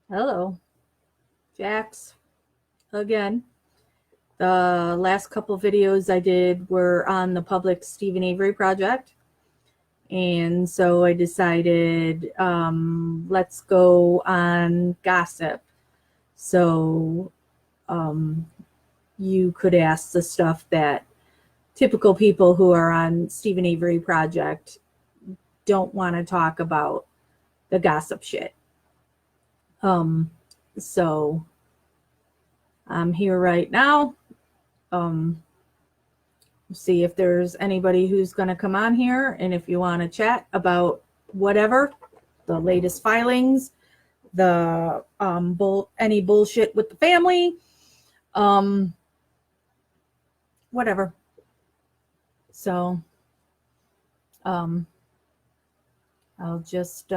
Hello, Jax. Again, the last couple videos I did were on the public Stephen Avery project. And so I decided let's go on gossip. So you could ask the stuff that typical people who are on Stephen Avery project don't want to talk about, the gossip shit. So I'm here right now. See if there's anybody who's going to come on here, and if you want to chat about whatever, the latest filings, the any bullshit with the family, whatever. So I'll just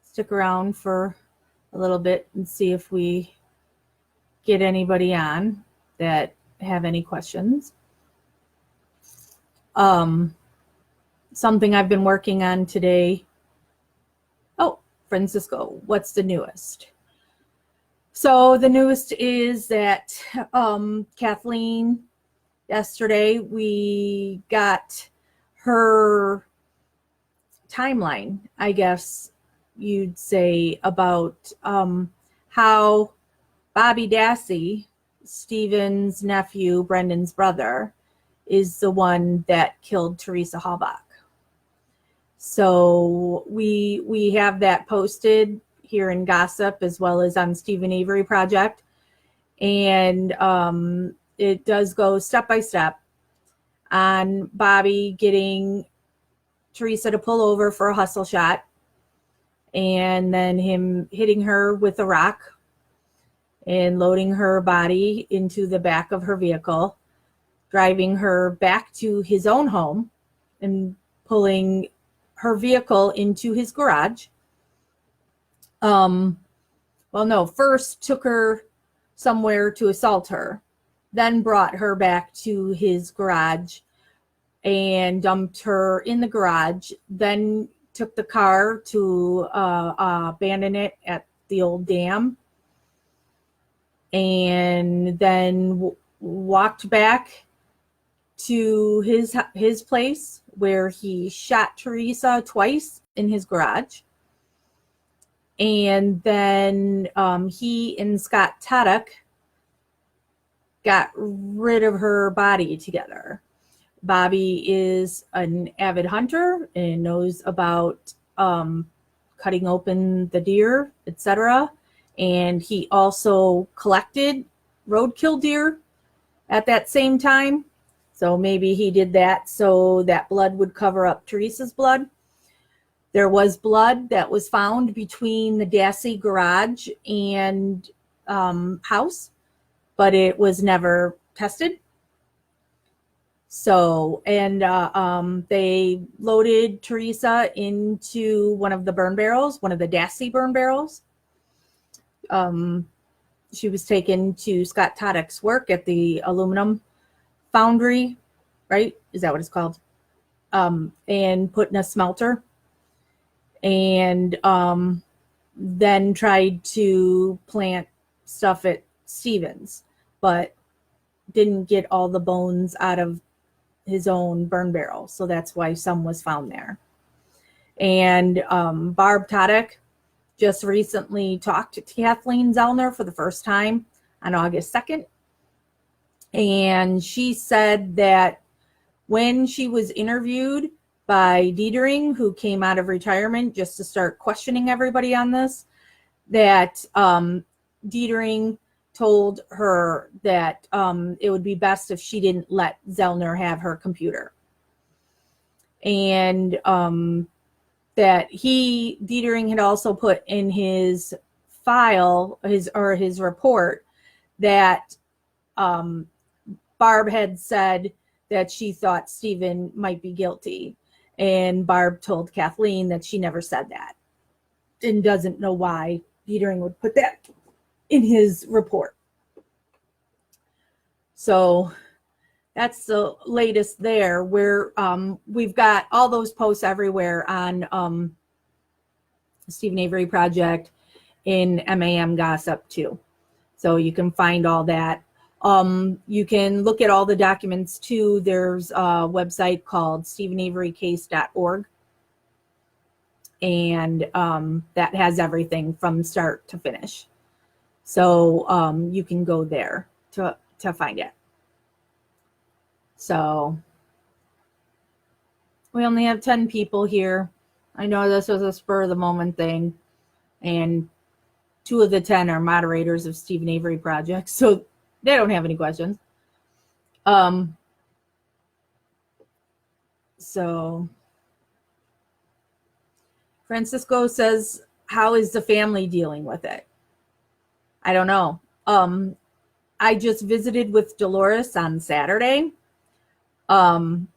stick around for a little bit and see if we get anybody on that have any questions. Something I've been working on today. Oh, Francisco, what's the newest? So the newest is that Kathleen, yesterday we got her timeline, I guess you'd say, about how Bobby Dassey, Stephen's nephew, Brendan's brother, is the one that killed Teresa Halbach. So we have that posted here in Gossip as well as on Stephen Avery Project. And it does go step by step on Bobby getting Teresa to pull over for a hustle shot, and then him hitting her with a rock and loading her body into the back of her vehicle, driving her back to his own home and pulling her vehicle into his garage. First took her somewhere to assault her, then brought her back to his garage and dumped her in the garage, then took the car to abandon it at the old dam, and then walked back to his place where he shot Teresa twice in his garage. And then he and Scott Taddock got rid of her body together. Bobby is an avid hunter and knows about cutting open the deer, etc. And he also collected roadkill deer at that same time. So maybe he did that so that blood would cover up Teresa's blood. There was blood that was found between the Dassey garage and house, but it was never tested. So, and they loaded Teresa into one of the burn barrels, one of the Dassey burn barrels. She was taken to Scott Taddock's work at the aluminum foundry, right? Is that what it's called? And put in a smelter. And then tried to plant stuff at Stevens, but didn't get all the bones out of his own burn barrel. So that's why some was found there. And Barb Taddock just recently talked to Kathleen Zellner for the first time on August 2nd. And she said that when she was interviewed by Dietering, who came out of retirement just to start questioning everybody on this, that Dietering told her that it would be best if she didn't let Zellner have her computer. And that Dietering had also put in his file, his report, that Barb had said that she thought Stephen might be guilty. And Barb told Kathleen that she never said that and doesn't know why Dietering would put that in his report. So that's the latest there, where we've got all those posts everywhere on Stephen Avery Project in MAM Gossip too. So you can find all that. You can look at all the documents too. There's a website called StephenAveryCase.org. And that has everything from start to finish. So you can go there to find it. So we only have 10 people here. I know this was a spur of the moment thing, and 2 of the 10 are moderators of Stephen Avery Project, so they don't have any questions. So Francisco says, how is the family dealing with it? I don't know. I just visited with Dolores on Saturday. And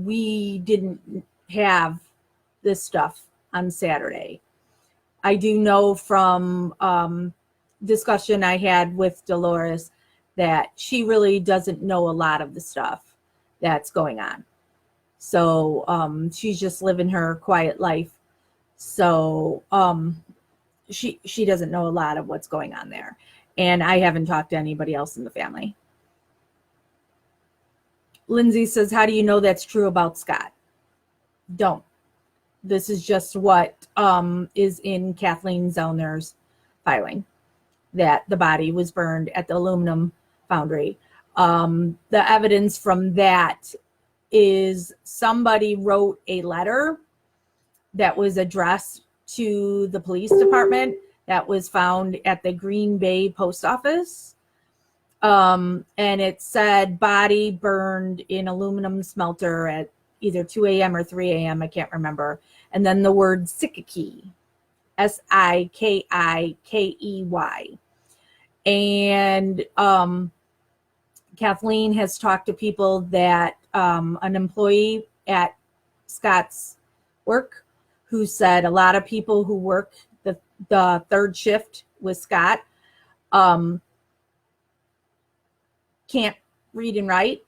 we didn't have this stuff on Saturday. I do know from discussion I had with Dolores that she really doesn't know a lot of the stuff that's going on. So she's just living her quiet life. So she doesn't know a lot of what's going on there. And I haven't talked to anybody else in the family. Lindsay says, how do you know that's true about Scott? Don't. This is just what is in Kathleen Zellner's filing, that the body was burned at the aluminum foundry. The evidence from that is somebody wrote a letter that was addressed to the police department that was found at the Green Bay post office. And it said body burned in aluminum smelter at either 2 a.m. or 3 a.m. I can't remember. And then the word Sikikey, Sikikey. And Kathleen has talked to people that an employee at Scott's work who said a lot of people who work the third shift with Scott can't read and write,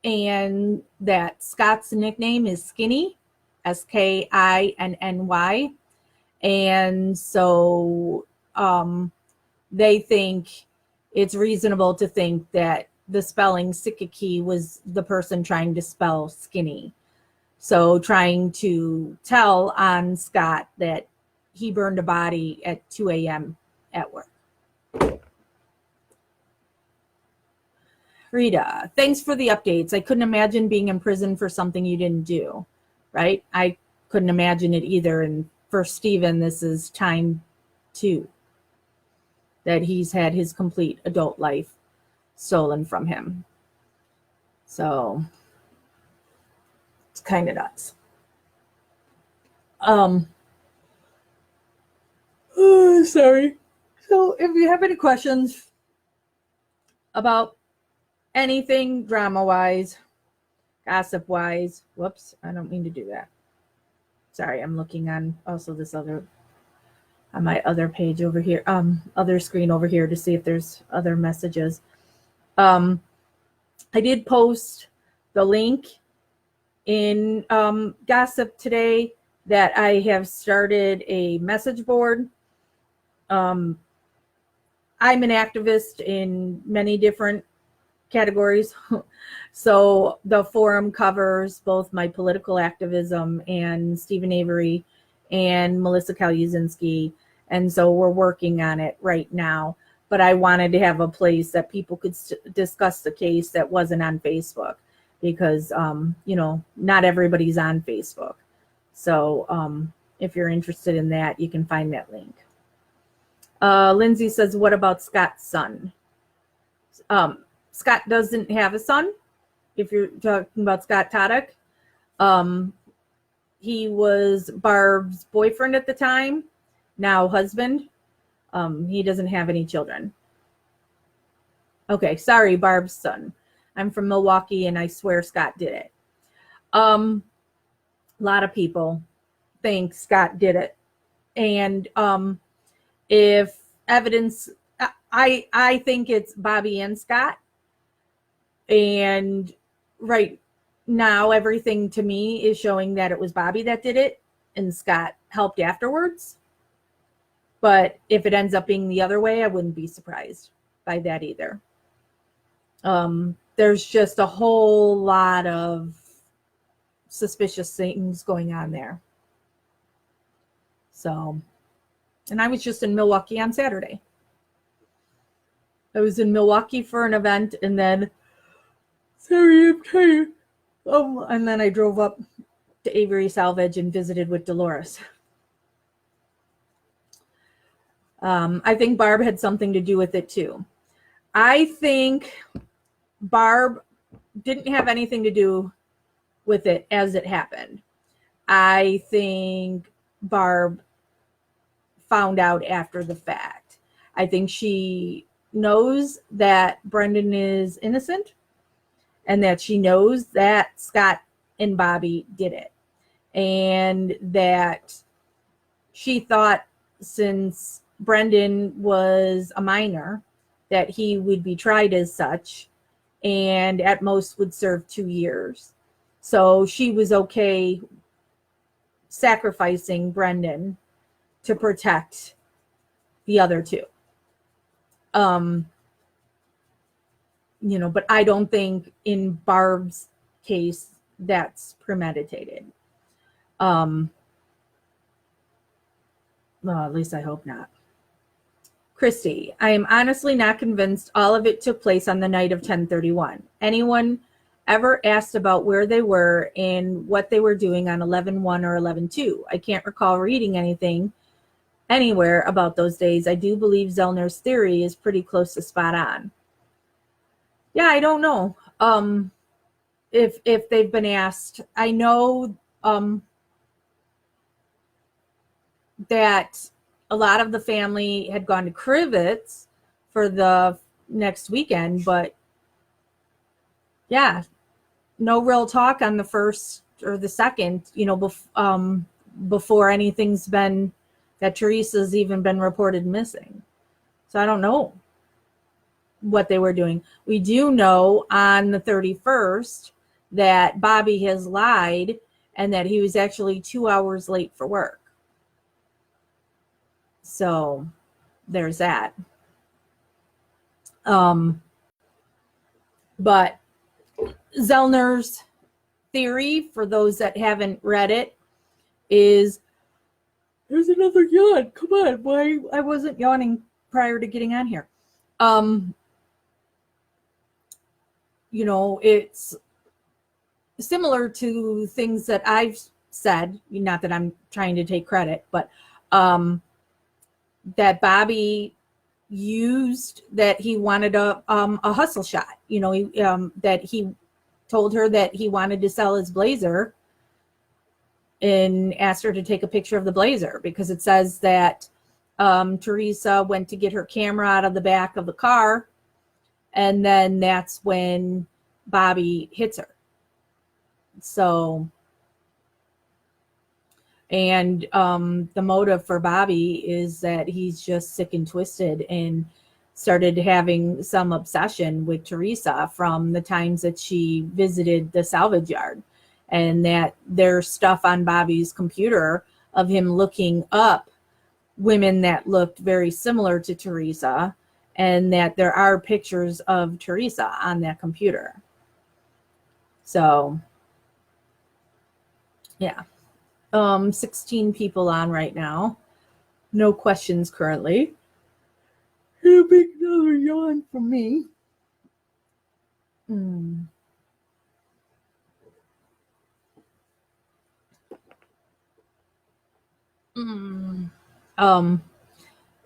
and that Scott's nickname is Skinny, Skinny, and so they think it's reasonable to think that the spelling Sikikey was the person trying to spell skinny, so trying to tell on Scott that he burned a body at 2 a.m. at work. Rita, thanks for the updates. I couldn't imagine being in prison for something you didn't do, right? I couldn't imagine it either. And for Stephen, this is time 2 that he's had his complete adult life stolen from him. So it's kind of nuts. Sorry. So if you have any questions about anything drama-wise, gossip-wise, whoops, I don't mean to do that. Sorry, I'm looking on also this other, on my other page over here, other screen over here to see if there's other messages. I did post the link in Gossip today that I have started a message board. I'm an activist in many different categories. So the forum covers both my political activism and Stephen Avery and Melissa Kaluzinski. And so we're working on it right now. But I wanted to have a place that people could discuss the case that wasn't on Facebook, because, not everybody's on Facebook. So if you're interested in that, you can find that link. Lindsay says, what about Scott's son? Scott doesn't have a son. If you're talking about Scott Tadek, he was Barb's boyfriend at the time, now husband. He doesn't have any children. Okay, sorry, Barb's son. I'm from Milwaukee, and I swear Scott did it. A lot of people think Scott did it. And if evidence, I think it's Bobby and Scott. And right now, everything to me is showing that it was Bobby that did it, and Scott helped afterwards. But if it ends up being the other way, I wouldn't be surprised by that either. There's just a whole lot of suspicious things going on there. So, and I was just in Milwaukee on Saturday. I was in Milwaukee for an event, and then sorry, I'm tired. And then I drove up to Avery Salvage and visited with Dolores. I think Barb had something to do with it too. I think Barb didn't have anything to do with it as it happened. I think Barb found out after the fact. I think she knows that Brendan is innocent and that she knows that Scott and Bobby did it. And that she thought since Brendan was a minor that he would be tried as such and at most would serve 2 years. So she was okay sacrificing Brendan to protect the other two. But I don't think in Barb's case that's premeditated. Well, at least I hope not. Christy, I am honestly not convinced all of it took place on the night of 10/31. Anyone ever asked about where they were and what they were doing on 11/1 or 11/2? I can't recall reading anything anywhere about those days. I do believe Zellner's theory is pretty close to spot on. Yeah, I don't know if they've been asked. I know that a lot of the family had gone to Crivets for the next weekend, but yeah, no real talk on the first or the second, before anything's been, that Teresa's even been reported missing. So I don't know what they were doing. We do know on the 31st that Bobby has lied and that he was actually 2 hours late for work. So there's that. But Zellner's theory, for those that haven't read it, is there's another yawn. Come on, why I wasn't yawning prior to getting on here. It's similar to things that I've said, not that I'm trying to take credit, but that Bobby used that he wanted a hustle shot. That he told her that he wanted to sell his blazer and asked her to take a picture of the blazer because it says that Teresa went to get her camera out of the back of the car, and then that's when Bobby hits her. So, and the motive for Bobby is that he's just sick and twisted and started having some obsession with Teresa from the times that she visited the salvage yard, and that there's stuff on Bobby's computer of him looking up women that looked very similar to Teresa, and that there are pictures of Teresa on that computer. So, yeah. 16 people on right now. No questions currently. It'll make another yawn from me.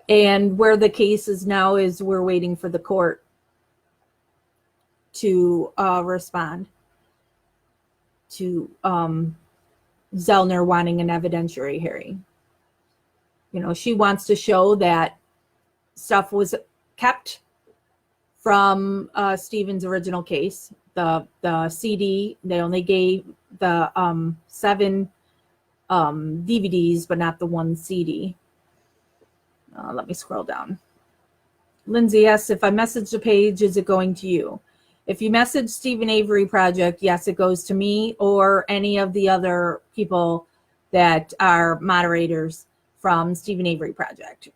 And where the case is now is we're waiting for the court to respond to Zellner wanting an evidentiary hearing. She wants to show that stuff was kept from Stephen's original case. The CD, they only gave the 7 DVDs, but not the 1 CD. Let me scroll down. Lindsay asks, if I message the page, is it going to you? If you message Stephen Avery Project, yes, it goes to me or any of the other people that are moderators from Stephen Avery Project.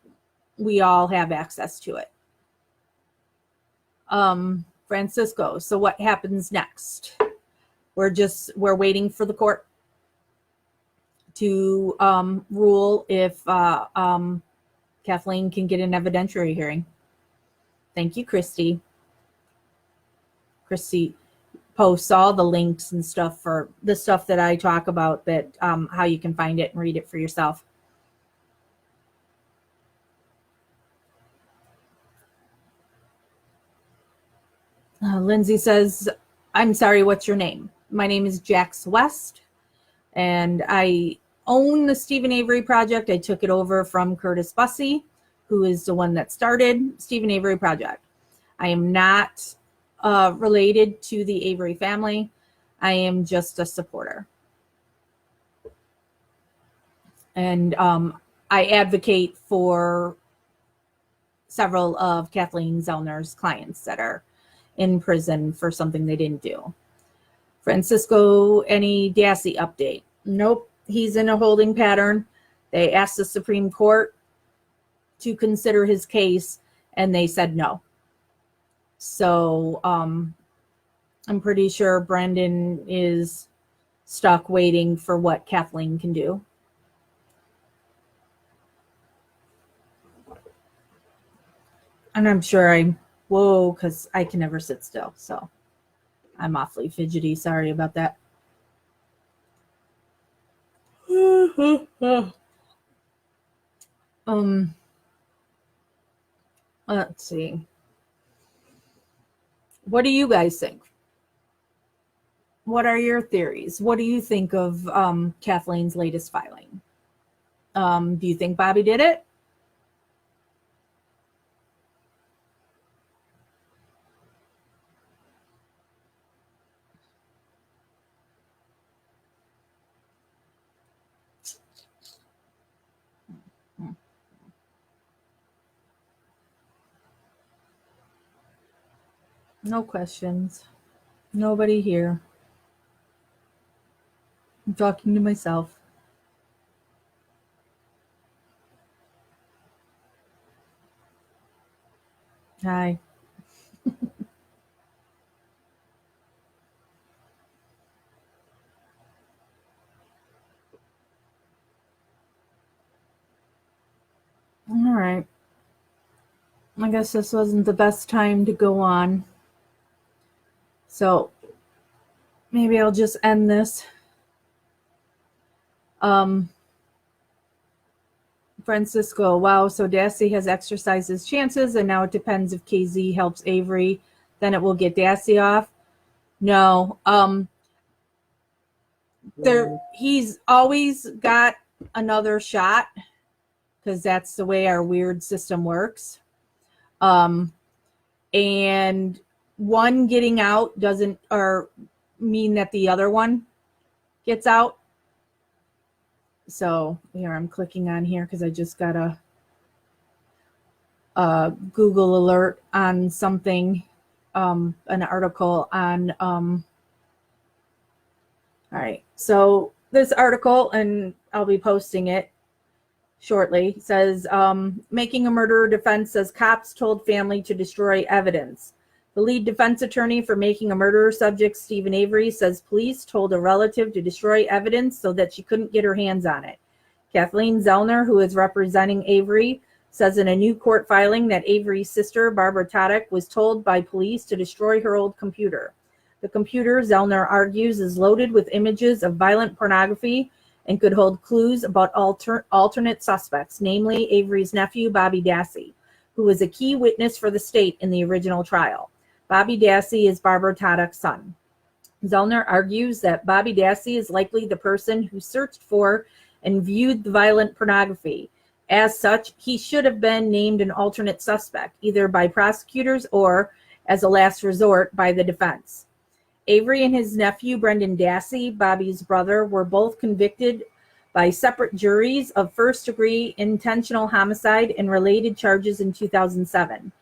we all have access to it. Francisco, so what happens next? We're waiting for the court to rule if Kathleen can get an evidentiary hearing. Thank you, Christy. Christy posts all the links and stuff for the stuff that I talk about, that how you can find it and read it for yourself. Lindsay says, I'm sorry, what's your name? My name is Jax West, and I own the Steven Avery Project. I took it over from Curtis Bussey, who is the one that started Steven Avery Project. I am not related to the Avery family. I am just a supporter. And I advocate for several of Kathleen Zellner's clients that are in prison for something they didn't do. Francisco, any Dassey update? Nope, he's in a holding pattern. They asked the Supreme Court to consider his case, and they said no. So I'm pretty sure Brendan is stuck waiting for what Kathleen can do. And I'm sure because I can never sit still, so I'm awfully fidgety. Sorry about that. Let's see. What do you guys think? What are your theories? What do you think of Kathleen's latest filing? Do you think Bobby did it? No questions. Nobody here. I'm talking to myself. Hi. All right. I guess this wasn't the best time to go on. So maybe I'll just end this. Francisco, wow, so Dassey has exercised his chances, and now it depends if KZ helps Avery, then it will get Dassey off. No, he's always got another shot, because that's the way our weird system works. And one getting out doesn't mean that the other one gets out. So here, I'm clicking on here because I just got a Google alert on something, an article on, all right. So this article, and I'll be posting it shortly, says, making a murderer defense says cops told family to destroy evidence. The lead defense attorney for making a murderer subject, Steven Avery, says police told a relative to destroy evidence so that she couldn't get her hands on it. Kathleen Zellner, who is representing Avery, says in a new court filing that Avery's sister, Barbara Tadek, was told by police to destroy her old computer. The computer, Zellner argues, is loaded with images of violent pornography and could hold clues about alternate suspects, namely Avery's nephew, Bobby Dassey, who was a key witness for the state in the original trial. Bobby Dassey is Barbara Tadek's son. Zellner argues that Bobby Dassey is likely the person who searched for and viewed the violent pornography. As such, he should have been named an alternate suspect, either by prosecutors or, as a last resort, by the defense. Avery and his nephew, Brendan Dassey, Bobby's brother, were both convicted by separate juries of first-degree intentional homicide and related charges in 2007.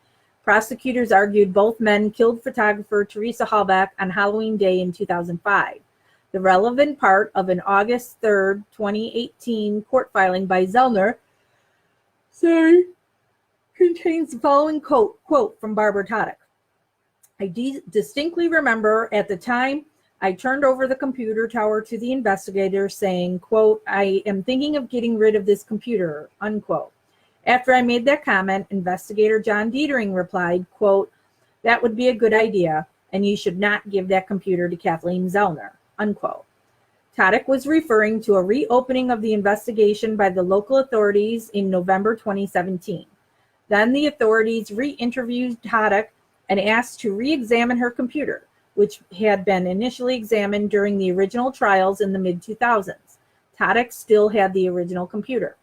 Prosecutors argued both men killed photographer Teresa Halbach on Halloween Day in 2005. The relevant part of an August 3rd, 2018 court filing by Zellner, contains the following quote from Barbara Tadek. I distinctly remember at the time I turned over the computer tower to the investigator saying, quote, I am thinking of getting rid of this computer, unquote. After I made that comment, investigator John Dietering replied, quote, that would be a good idea, and you should not give that computer to Kathleen Zellner, unquote. Tadek was referring to a reopening of the investigation by the local authorities in November 2017. Then the authorities re-interviewed Tadek and asked to re-examine her computer, which had been initially examined during the original trials in the mid-2000s. Tadek still had the original computer.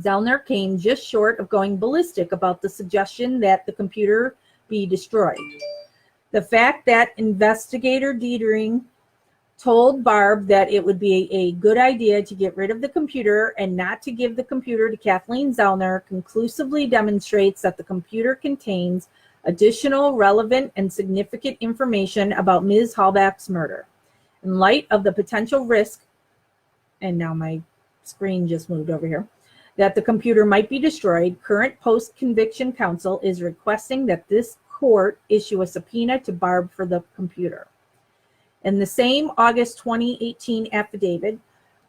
Zellner came just short of going ballistic about the suggestion that the computer be destroyed. The fact that investigator Dietering told Barb that it would be a good idea to get rid of the computer and not to give the computer to Kathleen Zellner conclusively demonstrates that the computer contains additional relevant and significant information about Ms. Halbach's murder. In light of the potential risk, and now my screen just moved over here, that the computer might be destroyed, current post-conviction counsel is requesting that this court issue a subpoena to Barb for the computer. In the same August 2018 affidavit,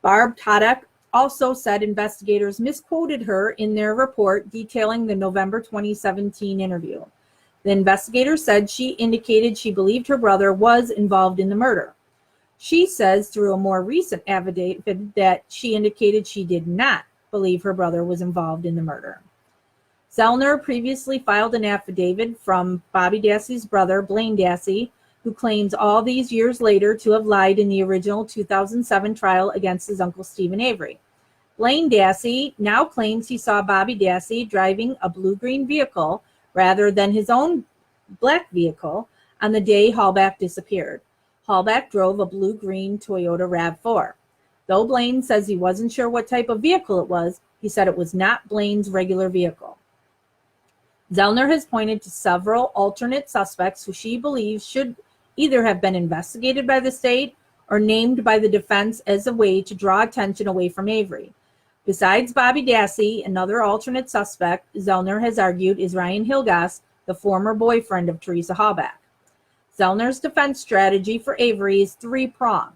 Barb Tadek also said investigators misquoted her in their report detailing the November 2017 interview. The investigator said she indicated she believed her brother was involved in the murder. She says through a more recent affidavit that she indicated she did not believe her brother was involved in the murder. Zellner previously filed an affidavit from Bobby Dassey's brother, Blaine Dassey, who claims all these years later to have lied in the original 2007 trial against his uncle Stephen Avery. Blaine Dassey now claims he saw Bobby Dassey driving a blue-green vehicle rather than his own black vehicle on the day Halbach disappeared. Halbach drove a blue-green Toyota RAV4. Though Blaine says he wasn't sure what type of vehicle it was, he said it was not Blaine's regular vehicle. Zellner has pointed to several alternate suspects who she believes should either have been investigated by the state or named by the defense as a way to draw attention away from Avery. Besides Bobby Dassey, another alternate suspect, Zellner has argued, is Ryan Hilgas, the former boyfriend of Teresa Halbach. Zellner's defense strategy for Avery is three-pronged.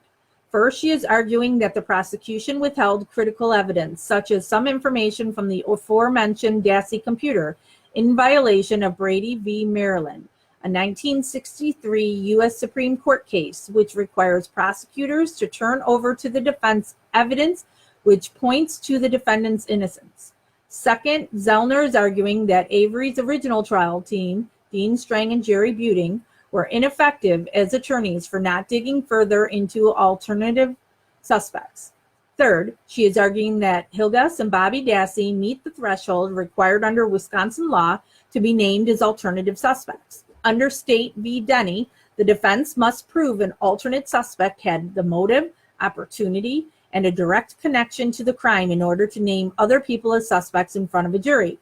First, she is arguing that the prosecution withheld critical evidence, such as some information from the aforementioned Dassey computer, in violation of Brady v. Maryland, a 1963 U.S. Supreme Court case, which requires prosecutors to turn over to the defense evidence which points to the defendant's innocence. Second, Zellner is arguing that Avery's original trial team, Dean Strang and Jerry Buting, were ineffective as attorneys for not digging further into alternative suspects. Third, she is arguing that Hilgas and Bobby Dassey meet the threshold required under Wisconsin law to be named as alternative suspects. Under State v. Denny, the defense must prove an alternate suspect had the motive, opportunity, and a direct connection to the crime in order to name other people as suspects in front of a jury.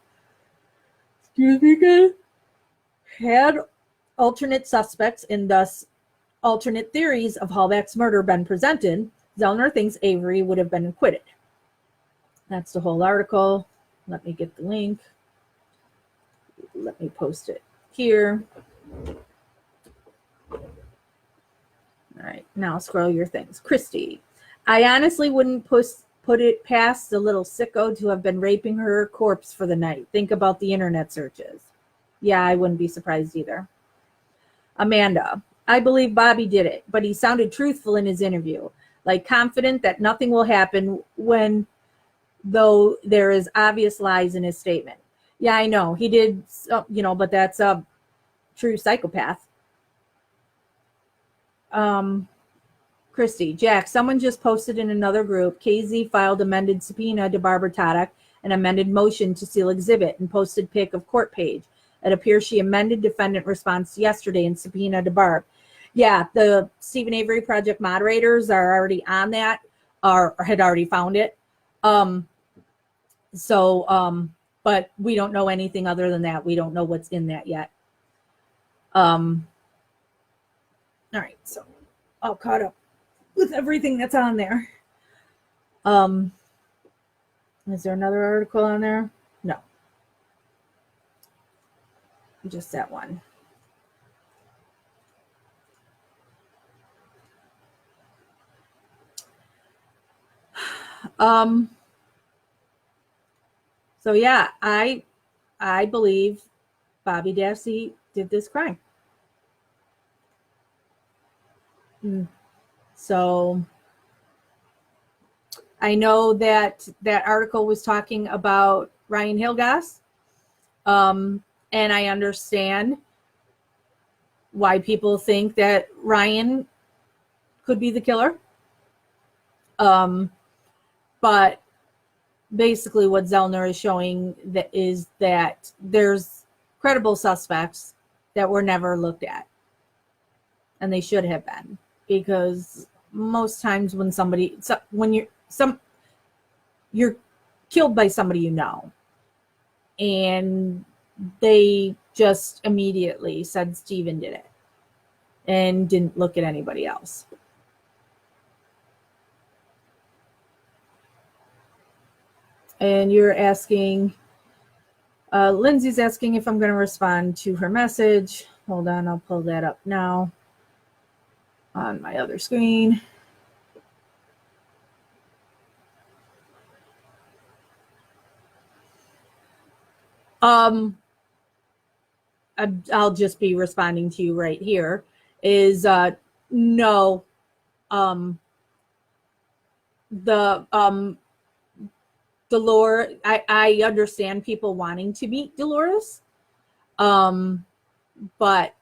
Excuse me, guys. Had alternate suspects and thus alternate theories of Halbach's murder been presented, Zellner thinks Avery would have been acquitted. That's the whole article. Let me get the link. Let me post it here. All right, now scroll your things. Christy, I honestly wouldn't put it past the little sicko to have been raping her corpse for the night. Think about the internet searches. Yeah, I wouldn't be surprised either. Amanda, I believe Bobby did it, but he sounded truthful in his interview, like confident that nothing will happen when, though there is obvious lies in his statement. Yeah, I know, he did, but that's a true psychopath. Christy, Jack, someone just posted in another group, KZ filed amended subpoena to Barbara Tadek, an amended motion to seal exhibit, and posted pic of court page. It appears she amended defendant response yesterday and subpoena to Barb. Yeah, the Stephen Avery Project moderators are already on that, or had already found it. But we don't know anything other than that. We don't know what's in that yet. All right, so all caught up with everything that's on there. Is there another article on there? No. just that one. So yeah, I believe Bobby Dassey did this crime. So I know that article was talking about Ryan Hilgas, and I understand why people think that Ryan could be the killer. But basically what Zellner is showing is that there's credible suspects that were never looked at. And they should have been, because most times when you're killed by somebody you know, and they just immediately said Steven did it and didn't look at anybody else. And you're asking, Lindsay's asking if I'm going to respond to her message. Hold on, I'll pull that up now on my other screen. I'll just be responding to you right here. Is no, Dolores. I understand people wanting to meet Dolores, but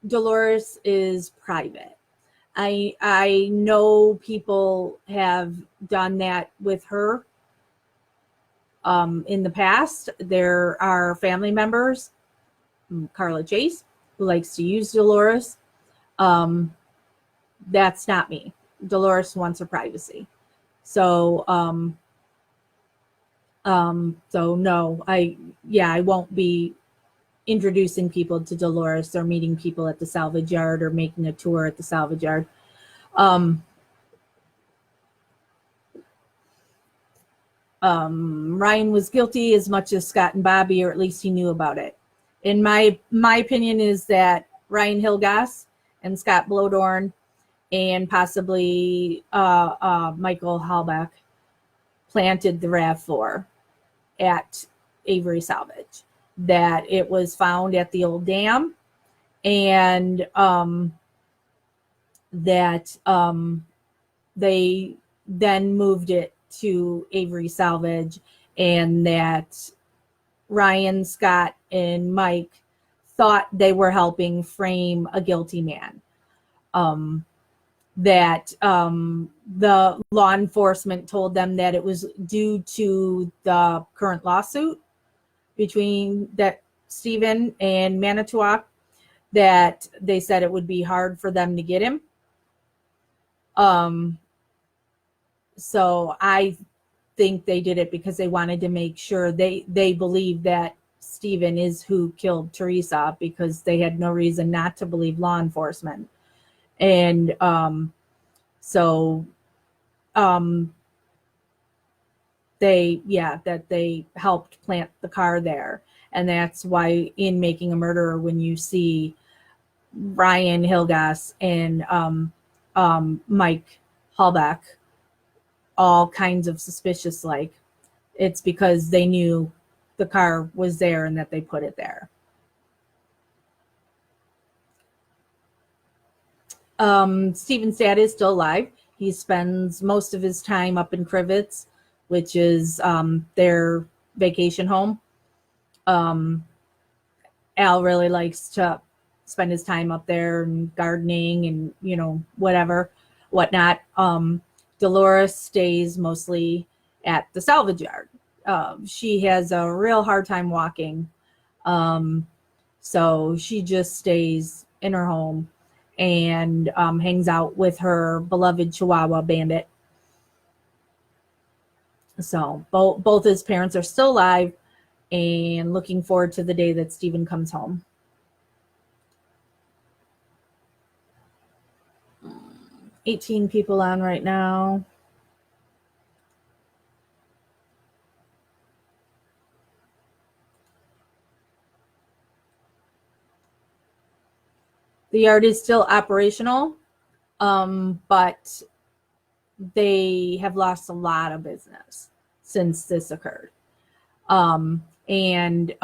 Dolores is private. I know people have done that with her. In the past, there are family members, Carla Chase, who likes to use Dolores. That's not me. Dolores wants her privacy. So, so no, I won't be introducing people to Dolores or meeting people at the salvage yard or making a tour at the salvage yard. Ryan was guilty as much as Scott and Bobby, or at least he knew about it. In my opinion is that Ryan Hilgas and Scott Blodorn and possibly Michael Halbach planted the RAV4 at Avery Salvage. That it was found at the old dam, and that they then moved it to Avery Salvage, and that Ryan, Scott, and Mike thought they were helping frame a guilty man. That the law enforcement told them that it was due to the current lawsuit between that Steven and Manitowoc, that they said it would be hard for them to get him. So I think they did it because they wanted to make sure they believe that Steven is who killed Teresa, because they had no reason not to believe law enforcement. And they helped plant the car there. And that's why in Making a Murderer, when you see Ryan Hilgas and Mike Halbach all kinds of suspicious, like, it's because they knew the car was there and that they put it there. Steven's dad is still alive. He spends most of his time up in Crivets, which is their vacation home. Al really likes to spend his time up there and gardening and, whatnot. Dolores stays mostly at the salvage yard. She has a real hard time walking. So she just stays in her home and hangs out with her beloved Chihuahua Bandit. So both his parents are still alive and looking forward to the day that Steven comes home. $18 people on right now. The yard is still operational, but they have lost a lot of business since this occurred. And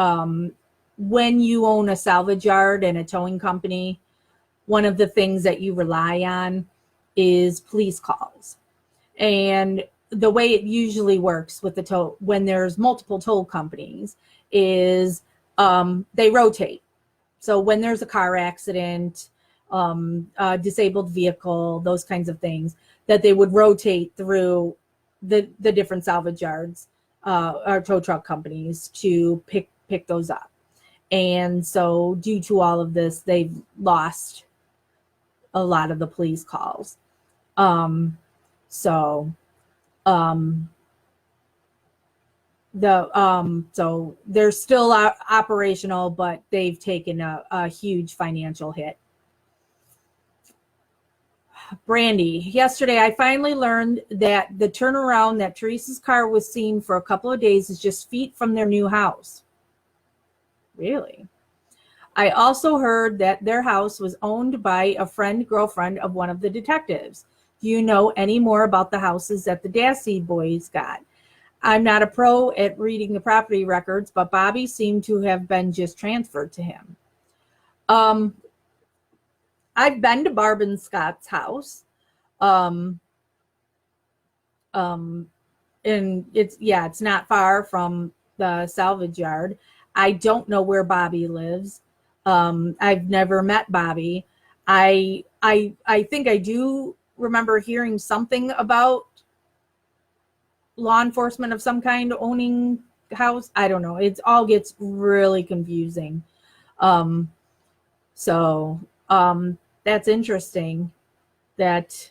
when you own a salvage yard and a towing company, one of the things that you rely on is police calls. And the way it usually works with the tow, when there's multiple tow companies, is they rotate. So when there's a car accident, a disabled vehicle, those kinds of things, that they would rotate through the different salvage yards or tow truck companies to pick those up. And so due to all of this, they've lost a lot of the police calls. So they're still operational, but they've taken a huge financial hit. Brandy, yesterday I finally learned that the turnaround that Teresa's car was seen for a couple of days is just feet from their new house. Really? I also heard that their house was owned by a girlfriend of one of the detectives. Do you know any more about the houses that the Dassey boys got? I'm not a pro at reading the property records, but Bobby seemed to have been just transferred to him. I've been to Barb and Scott's house. And it's not far from the salvage yard. I don't know where Bobby lives. I've never met Bobby. I think I do remember hearing something about law enforcement of some kind owning the house. I don't know. It all gets really confusing. That's interesting that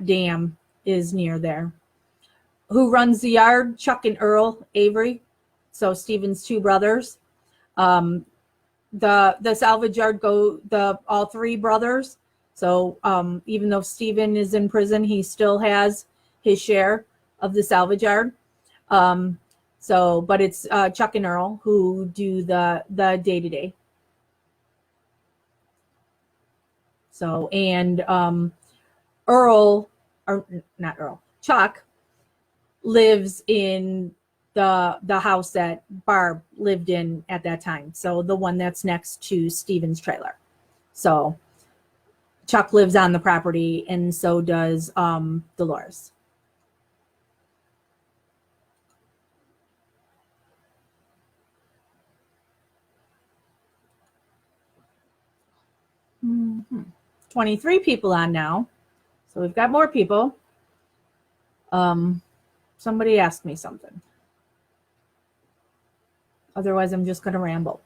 dam is near there. Who runs the yard? Chuck and Earl Avery. So Stephen's two brothers. The salvage yard all three brothers. So even though Stephen is in prison, he still has his share of the salvage yard. But it's Chuck and Earl who do the day-to-day. So, and Chuck lives in the house that Barb lived in at that time. So the one that's next to Stephen's trailer. So Chuck lives on the property, and so does Dolores. Mm-hmm. 23 people on now. So we've got more people. Somebody asked me something. Otherwise, I'm just going to ramble.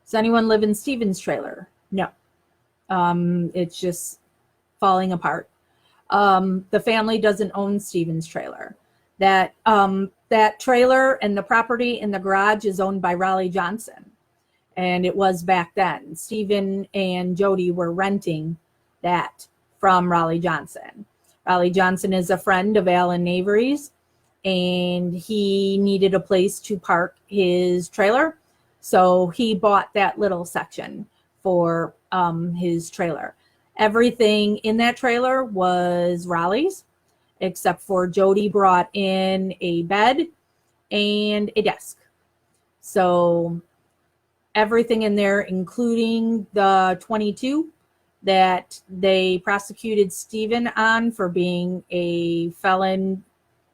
Does anyone live in Stephen's trailer? No. It's just falling apart. The family doesn't own Stephen's trailer. That trailer and the property in the garage is owned by Raleigh Johnson. And it was back then. Stephen and Jody were renting that from Raleigh Johnson. Raleigh Johnson is a friend of Alan Avery's, and he needed a place to park his trailer. So he bought that little section for his trailer. Everything in that trailer was Raleigh's, except for Jody brought in a bed and a desk. So everything in there, including the 22 that they prosecuted Stephen on for being a felon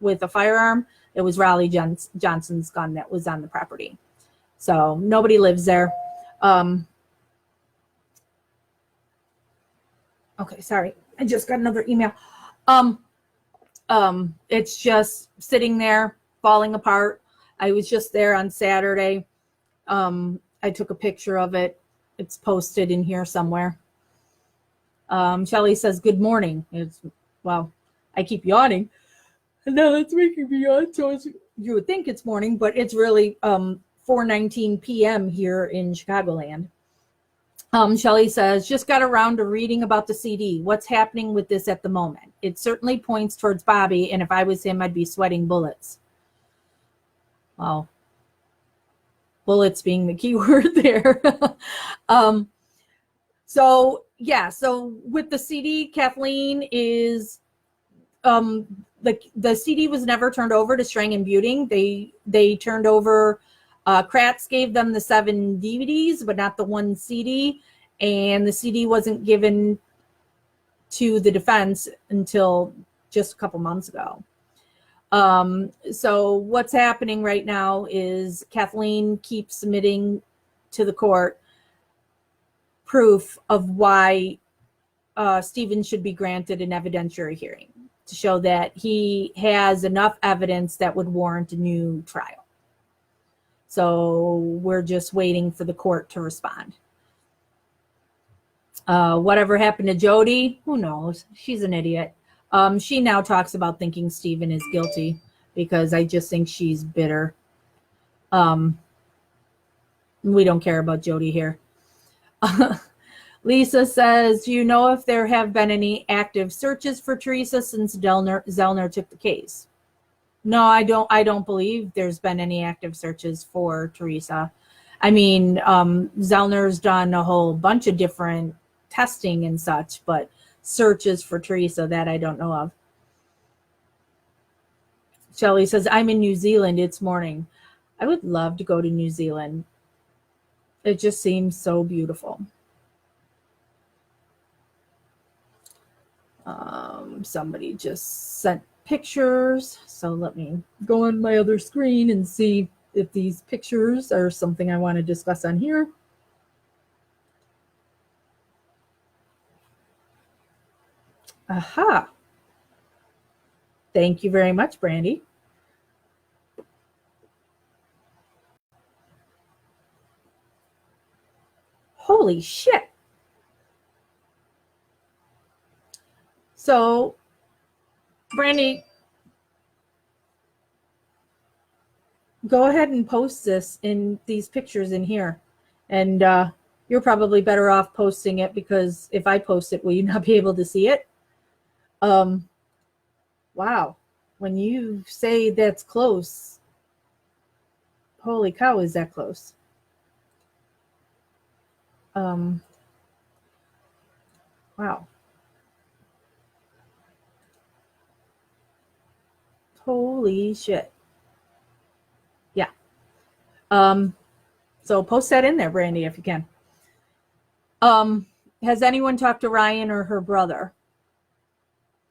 with a firearm, it was Raleigh Johnson's gun that was on the property. So nobody lives there. Okay, sorry. I just got another email. It's just sitting there, falling apart. I was just there on Saturday. I took a picture of it. It's posted in here somewhere. Shelly says, good morning. I keep yawning. And now that's making me yawn. So you would think it's morning, but it's really 4:19 p.m. here in Chicagoland. Shelley says, just got around to reading about the CD. What's happening with this at the moment? It certainly points towards Bobby, and if I was him, I'd be sweating bullets. Well, bullets being the key word there. So with the CD, Kathleen is the CD was never turned over to Strang and Buting. They turned over. Kratz gave them the 7 DVDs, but not the 1 CD, and the CD wasn't given to the defense until just a couple months ago. So what's happening right now is Kathleen keeps submitting to the court proof of why Stephen should be granted an evidentiary hearing to show that he has enough evidence that would warrant a new trial. So we're just waiting for the court to respond. Whatever happened to Jody? Who knows? She's an idiot. She now talks about thinking Stephen is guilty because I just think she's bitter. We don't care about Jody here. Lisa says, do you know if there have been any active searches for Teresa since Zellner took the case? No, I don't believe there's been any active searches for Teresa. I mean, Zellner's done a whole bunch of different testing and such, but searches for Teresa, that I don't know of. Shelley says, I'm in New Zealand. It's morning. I would love to go to New Zealand. It just seems so beautiful. Somebody just sent pictures, so let me go on my other screen and see if these pictures are something I want to discuss on here. Aha. Thank you very much, Brandy. Holy shit. So, Brandy, go ahead and post this in these pictures in here. And you're probably better off posting it because if I post it, will you not be able to see it? Wow. When you say that's close, holy cow, is that close? Wow. Holy shit. Yeah. So post that in there, Brandy, if you can. Has anyone talked to Ryan or her brother?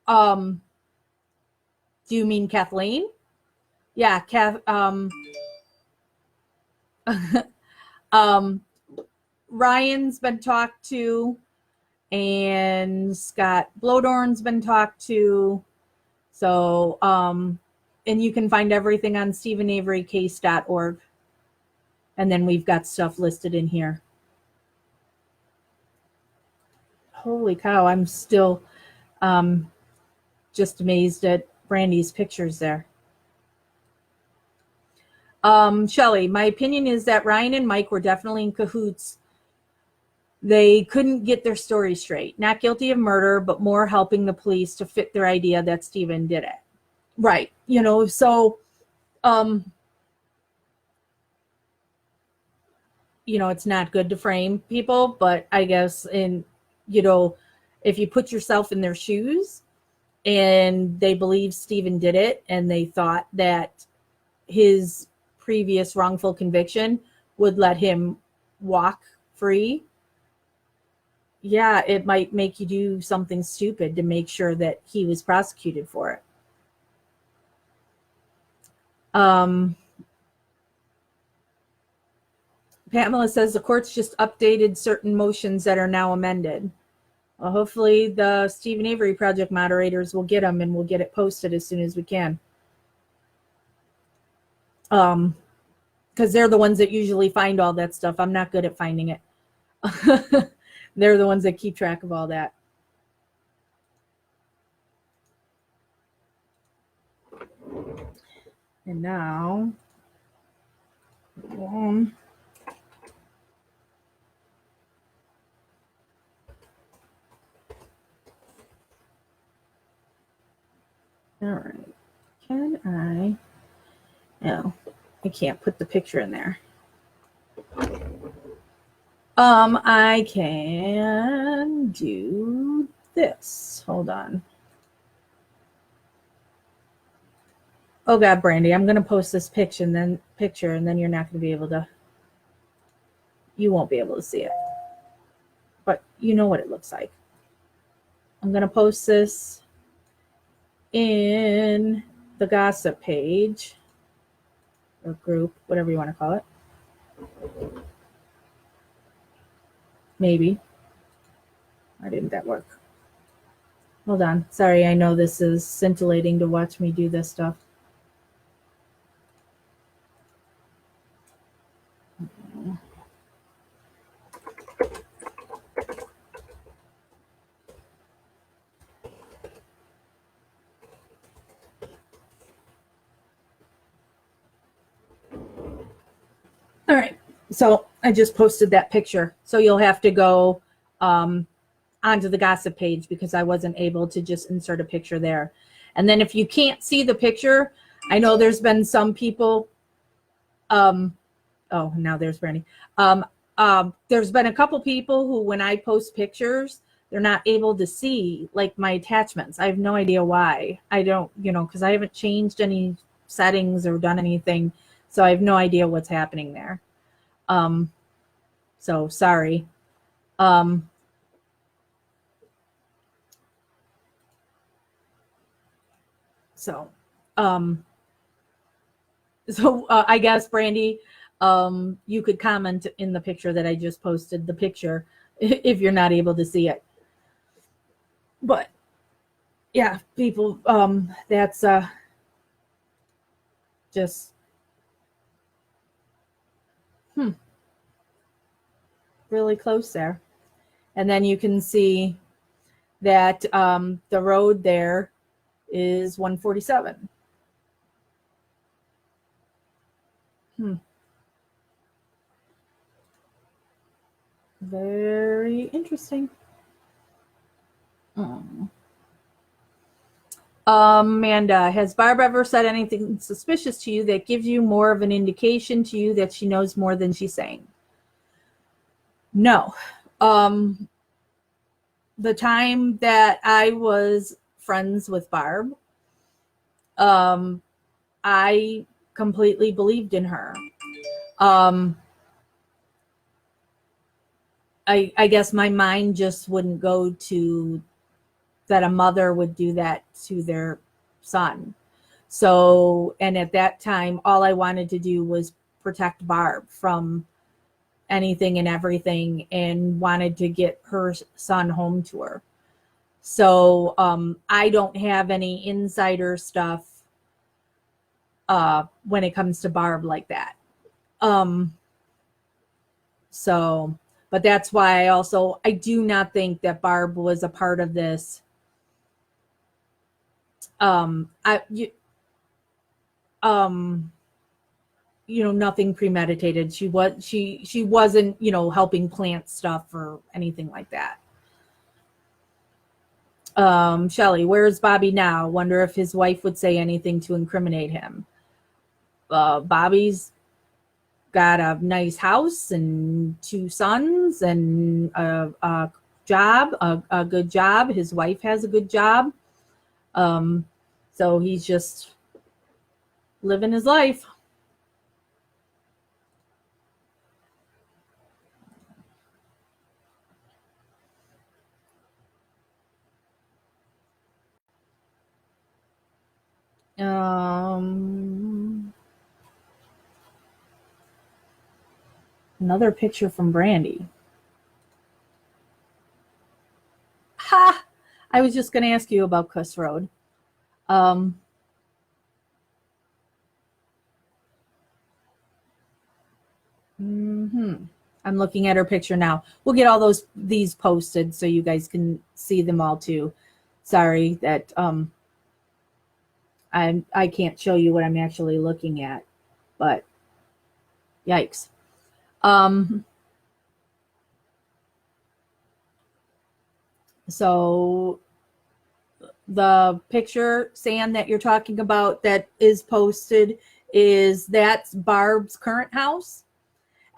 Do you mean Kathleen? Yeah, Ryan's been talked to, and Scott Blodorn's been talked to. So, and you can find everything on StephenAveryCase.org. And then we've got stuff listed in here. Holy cow, I'm still just amazed at Brandy's pictures there. Shelley, my opinion is that Ryan and Mike were definitely in cahoots. They couldn't get their story straight. Not guilty of murder, but more helping the police to fit their idea that Stephen did it. Right. So, it's not good to frame people, but I guess if you put yourself in their shoes and they believe Stephen did it and they thought that his previous wrongful conviction would let him walk free, yeah, it might make you do something stupid to make sure that he was prosecuted for it. Pamela says the court's just updated certain motions that are now amended. Well, hopefully the Stephen Avery Project moderators will get them and we'll get it posted as soon as we can. Because they're the ones that usually find all that stuff. I'm not good at finding it. They're the ones that keep track of all that. And now, All right. Can I? No, I can't put the picture in there. I can do this. Hold on. Oh God, Brandy, I'm gonna post this picture and then you're not gonna be able to. You won't be able to see it, but you know what it looks like. I'm gonna post this in the gossip page or group, whatever you want to call it. Maybe. Why didn't that work? Hold on. Sorry, I know this is scintillating to watch me do this stuff. All right. So I just posted that picture. So you'll have to go onto the gossip page because I wasn't able to just insert a picture there. And then if you can't see the picture, I know there's been some people. Oh, now there's Brandy. There's been a couple people who, when I post pictures, they're not able to see like my attachments. I have no idea why. I don't, because I haven't changed any settings or done anything. So I have no idea what's happening there. So sorry. So I guess Brandy, you could comment in the picture that I just posted, the picture, if you're not able to see it. But yeah, people, that's just really close there. And then you can see that the road there is 147. Very interesting. Amanda, has Barb ever said anything suspicious to you that gives you more of an indication to you that she knows more than she's saying? No. The time that I was friends with Barb, I completely believed in her. I guess my mind just wouldn't go to that a mother would do that to their son. So, and at that time, all I wanted to do was protect Barb from anything and everything and wanted to get her son home to her. So I don't have any insider stuff when it comes to Barb like that. So, but that's why I do not think that Barb was a part of this. Nothing premeditated. She wasn't, helping plant stuff or anything like that. Shelly, where's Bobby now? Wonder if his wife would say anything to incriminate him. Bobby's got a nice house and 2 sons and a job, a good job. His wife has a good job. So he's just living his life. Another picture from Brandy. Ha! I was just going to ask you about Kuss Road. I'm looking at her picture now. We'll get all these posted so you guys can see them all too. Sorry that I can't show you what I'm actually looking at, but yikes. So the picture, Sam, that you're talking about that is posted that's Barb's current house.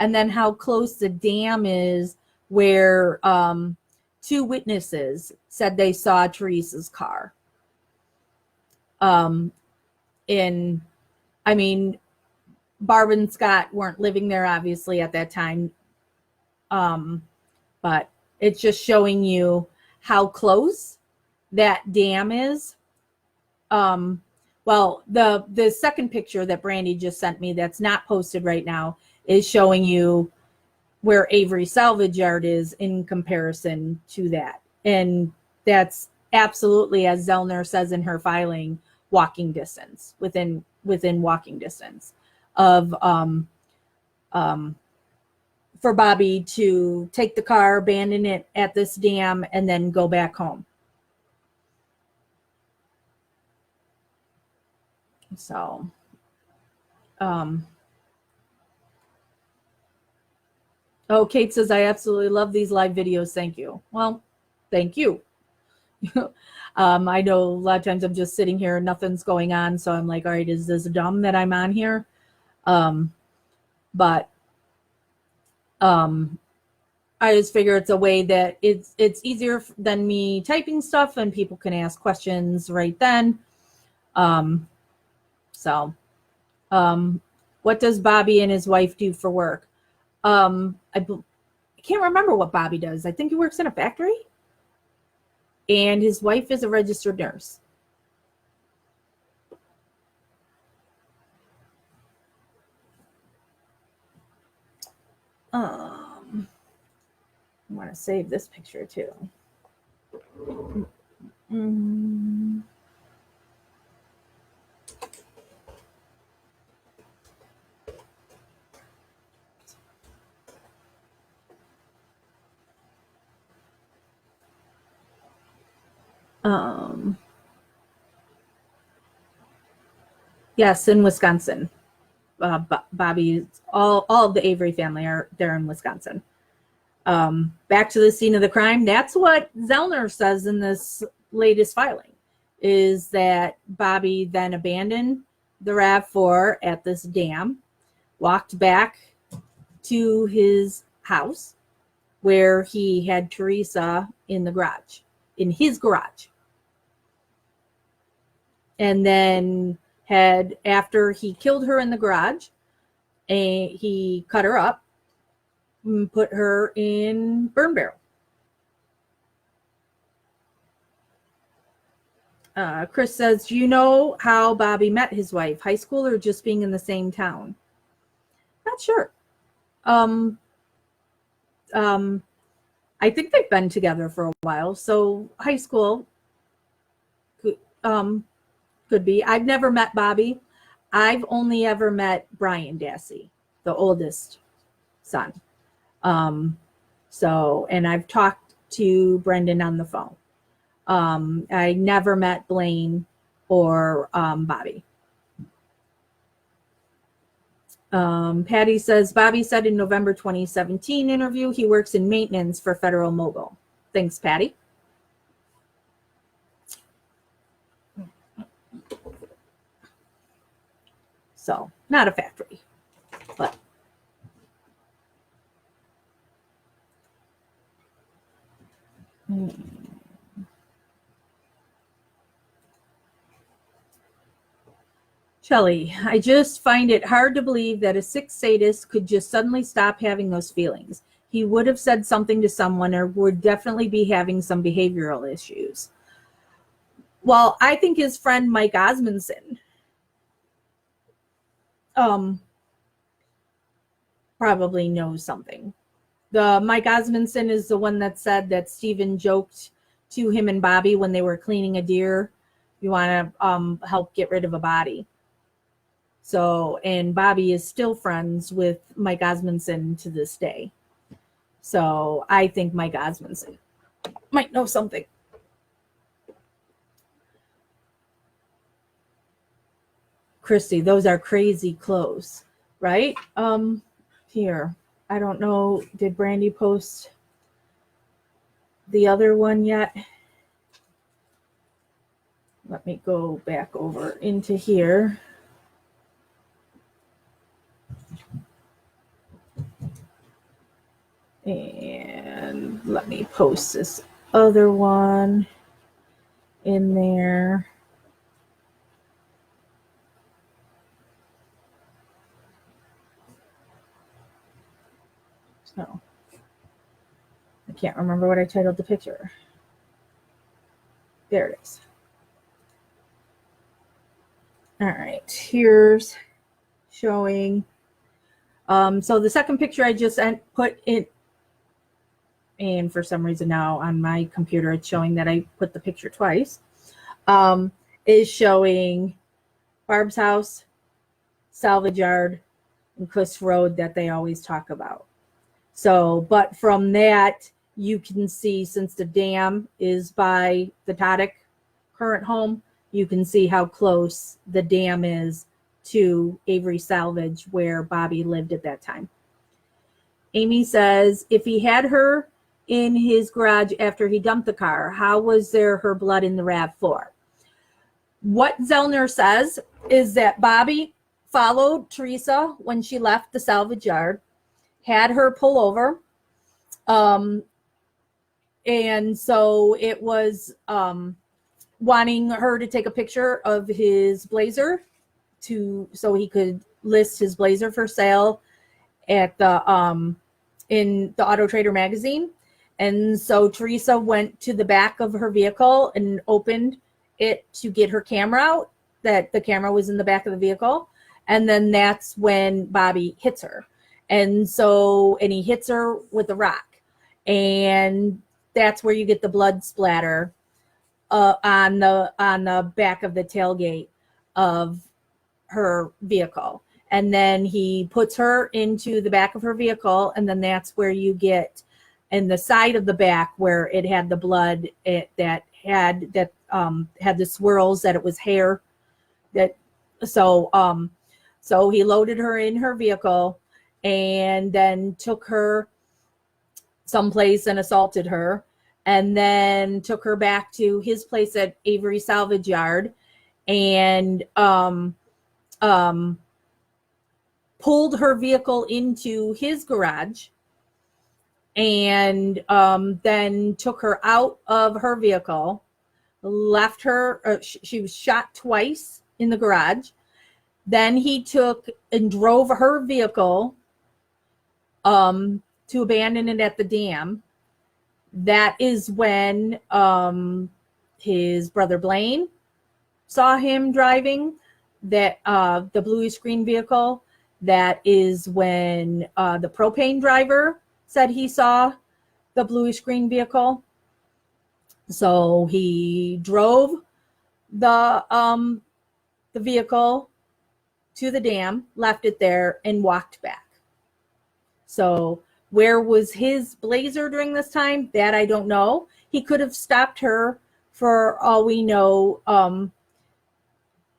And then how close the dam is, where 2 witnesses said they saw Teresa's car. I mean, Barb and Scott weren't living there, obviously, at that time. But it's just showing you how close that dam is. Well, the second picture that Brandy just sent me that's not posted right now is showing you where Avery Salvage Yard is in comparison to that. And that's absolutely, as Zellner says in her filing, walking distance, within walking distance of for Bobby to take the car, abandon it at this dam, and then go back home. So, oh, Kate says, I absolutely love these live videos. Thank you. Well, thank you. I know a lot of times I'm just sitting here and nothing's going on. So I'm like, all right, is this dumb that I'm on here? But I just figure it's a way that it's easier than me typing stuff and people can ask questions right then. What does Bobby and his wife do for work? I can't remember what Bobby does. I think he works in a factory. And his wife is a registered nurse. I want to save this picture too. Yes, in Wisconsin. Bobby, all of the Avery family they're in Wisconsin. Back to the scene of the crime. That's what Zellner says in this latest filing, is that Bobby then abandoned the RAV4 at this dam, walked back to his house where he had Teresa in his garage. And then after he killed her in the garage, he cut her up and put her in burn barrel. Chris says, do you know how Bobby met his wife? High school or just being in the same town? Not sure. I think they've been together for a while. So high school could be. I've never met Bobby. I've only ever met Brian Dassey, the oldest son. And I've talked to Brendan on the phone. I never met Blaine or Bobby. Patty says, Bobby said in November 2017 interview, he works in maintenance for Federal Mogul. Thanks, Patty. So, not a factory, but. Shelley, I just find it hard to believe that a sick sadist could just suddenly stop having those feelings. He would have said something to someone or would definitely be having some behavioral issues. Well, I think his friend Mike Osmondson probably knows something. The Mike Osmondson is the one that said that Stephen joked to him and Bobby when they were cleaning a deer. You want to help get rid of a body. So, and Bobby is still friends with Mike Osmondson to this day. So I think Mike Osmondson might know something. Christy, those are crazy close, right? Here, I don't know. Did Brandy post the other one yet? Let me go back over into here. And let me post this other one in there. So I can't remember what I titled the picture. There it is. All right, here's showing. So the second picture I just put in, and for some reason now on my computer it's showing that I put the picture twice, is showing Barb's house, salvage yard, and Cliffs Road that they always talk about. So, but from that, you can see, since the dam is by the Todick current home, you can see how close the dam is to Avery Salvage, where Bobby lived at that time. Amy says, if he had her in his garage after he dumped the car, how was there her blood in the RAV4? What Zellner says is that Bobby followed Teresa when she left the salvage yard, had her pull over, and so it was wanting her to take a picture of his Blazer so he could list his Blazer for sale at the in the Auto Trader magazine. And so Teresa went to the back of her vehicle and opened it to get her camera out, that the camera was in the back of the vehicle. And then that's when Bobby hits her. And he hits her with a rock. And that's where you get the blood splatter on the back of the tailgate of her vehicle. And then he puts her into the back of her vehicle, and then that's where you get in the side of the back where it had the blood that had the swirls, that it was hair. So he loaded her in her vehicle and then took her someplace and assaulted her, and then took her back to his place at Avery Salvage Yard and pulled her vehicle into his garage, and then took her out of her vehicle, left her. She was shot twice in the garage. Then he took and drove her vehicle to abandon it at the dam. That is when his brother Blaine saw him driving the bluish green vehicle. That is when the propane driver said he saw the bluish green vehicle. So he drove the vehicle to the dam, left it there, and walked back. So where was his Blazer during this time? That I don't know. He could have stopped her, for all we know,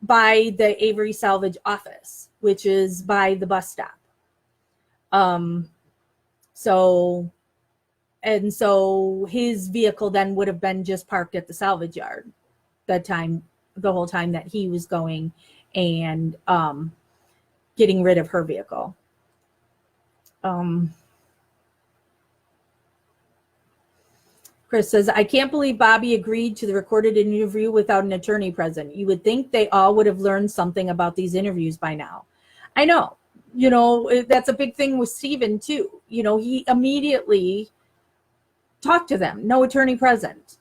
by the Avery Salvage office, which is by the bus stop. So his vehicle then would have been just parked at the salvage yard the whole time that he was going and getting rid of her vehicle. Chris says, I can't believe Bobby agreed to the recorded interview without an attorney present. You would think they all would have learned something about these interviews by now. I know, that's a big thing with Stephen too. He immediately talked to them, no attorney present,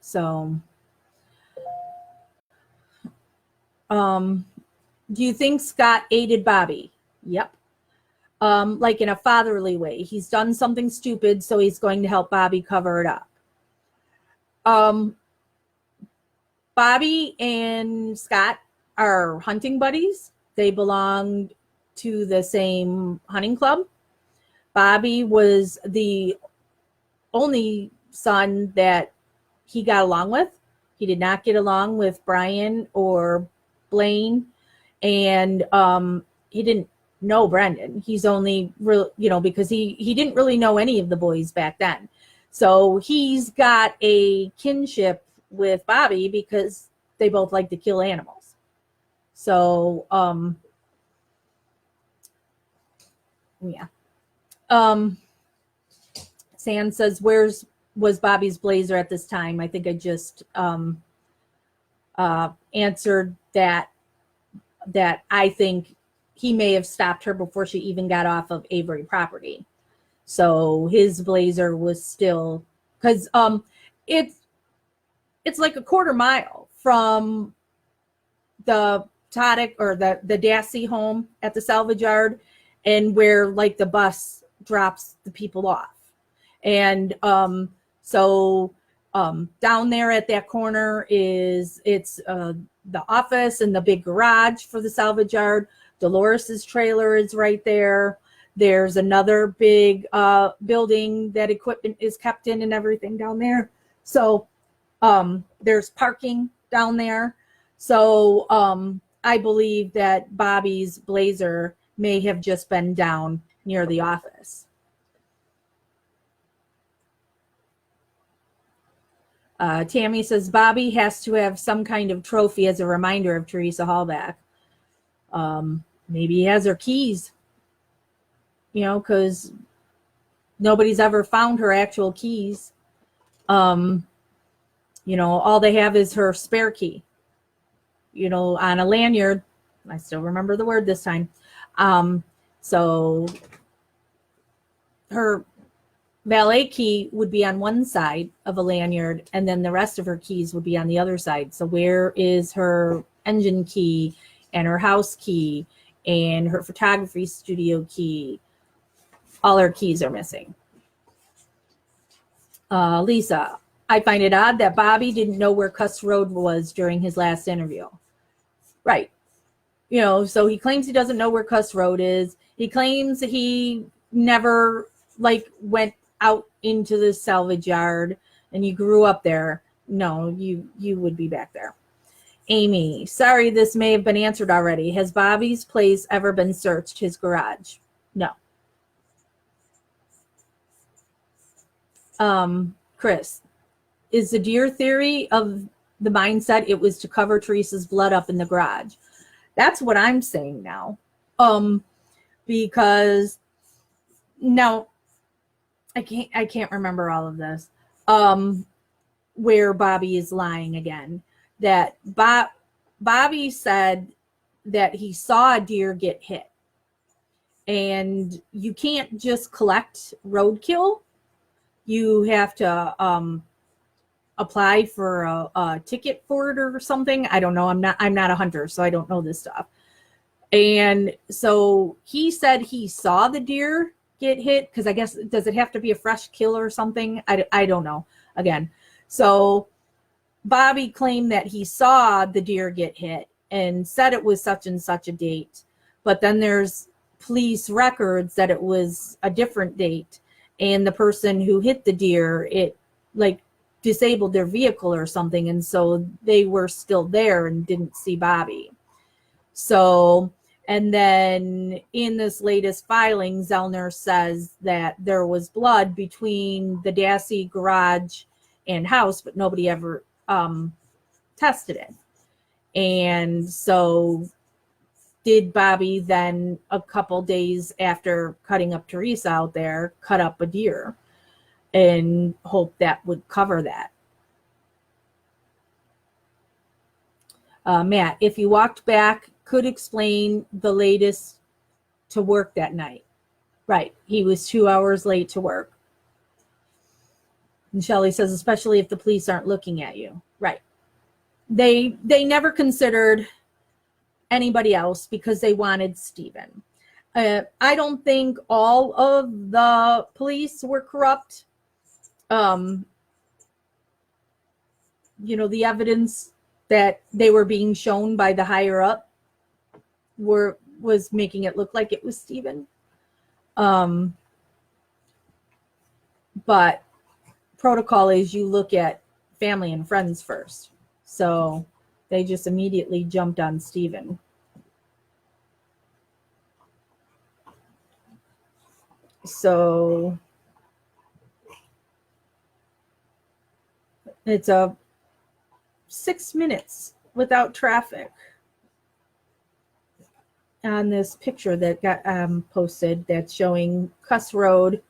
So, do you think Scott aided Bobby? Yep. Like in a fatherly way. He's done something stupid, so he's going to help Bobby cover it up. Bobby and Scott are hunting buddies. They belong to the same hunting club. Bobby was the only son that he got along with. He did not get along with Brian or Blaine, and he didn't know Brendan. He's only real, because he didn't really know any of the boys back then. So he's got a kinship with Bobby because they both like to kill animals. So, yeah. Sand says, was Bobby's blazer at this time? I think I just answered that I think he may have stopped her before she even got off of Avery property. So his blazer was still, because it's like a quarter mile from the Todic or the Dassey home at the salvage yard and where like the bus drops the people off. And so down there at that corner it's the office and the big garage for the salvage yard. Dolores's trailer is right there. There's another big building that equipment is kept in and everything down there. So there's parking down there. So I believe that Bobby's blazer may have just been down near the office. Tammy says Bobby has to have some kind of trophy as a reminder of Teresa Hallback. Maybe he has her keys, because nobody's ever found her actual keys. All they have is her spare key, on a lanyard. I still remember the word this time. So her valet key would be on one side of a lanyard, and then the rest of her keys would be on the other side. So where is her engine key and her house key and her photography studio key? All her keys are missing. Lisa, I find it odd that Bobby didn't know where Cuss Road was during his last interview. Right. So he claims he doesn't know where Cuss Road is. He claims he never went out into the salvage yard and you grew up there. No, you would be back there. Amy, sorry, this may have been answered already. Has Bobby's place ever been searched, his garage? No. Chris, is the deer theory of the mindset it was to cover Teresa's blood up in the garage? That's what I'm saying now. Because now I can't remember all of this. Where Bobby is lying again. That Bobby said that he saw a deer get hit. And you can't just collect roadkill. You have to apply for a ticket for it or something. I don't know. I'm not a hunter, so I don't know this stuff. And so he said he saw the deer get hit, because I guess, does it have to be a fresh kill or something? I don't know. Again, so Bobby claimed that he saw the deer get hit and said it was such and such a date, but then there's police records that it was a different date, and the person who hit the deer, it disabled their vehicle or something, and so they were still there and didn't see Bobby. So, and then in this latest filing, Zellner says that there was blood between the Dassey garage and house, but nobody ever tested it. And so did Bobby then, a couple days after cutting up Teresa out there, cut up a deer and hope that would cover that? Matt, if he walked back, could explain the latest to work that night. Right. He was 2 hours late to work. And Shelley says, especially if the police aren't looking at you. Right. They never considered anybody else because they wanted Stephen. I don't think all of the police were corrupt. The evidence that they were being shown by the higher up was making it look like it was Stephen. But protocol is you look at family and friends first. So they just immediately jumped on Stephen. So It's a 6 minutes without traffic on this picture that got posted that's showing Cuss Road,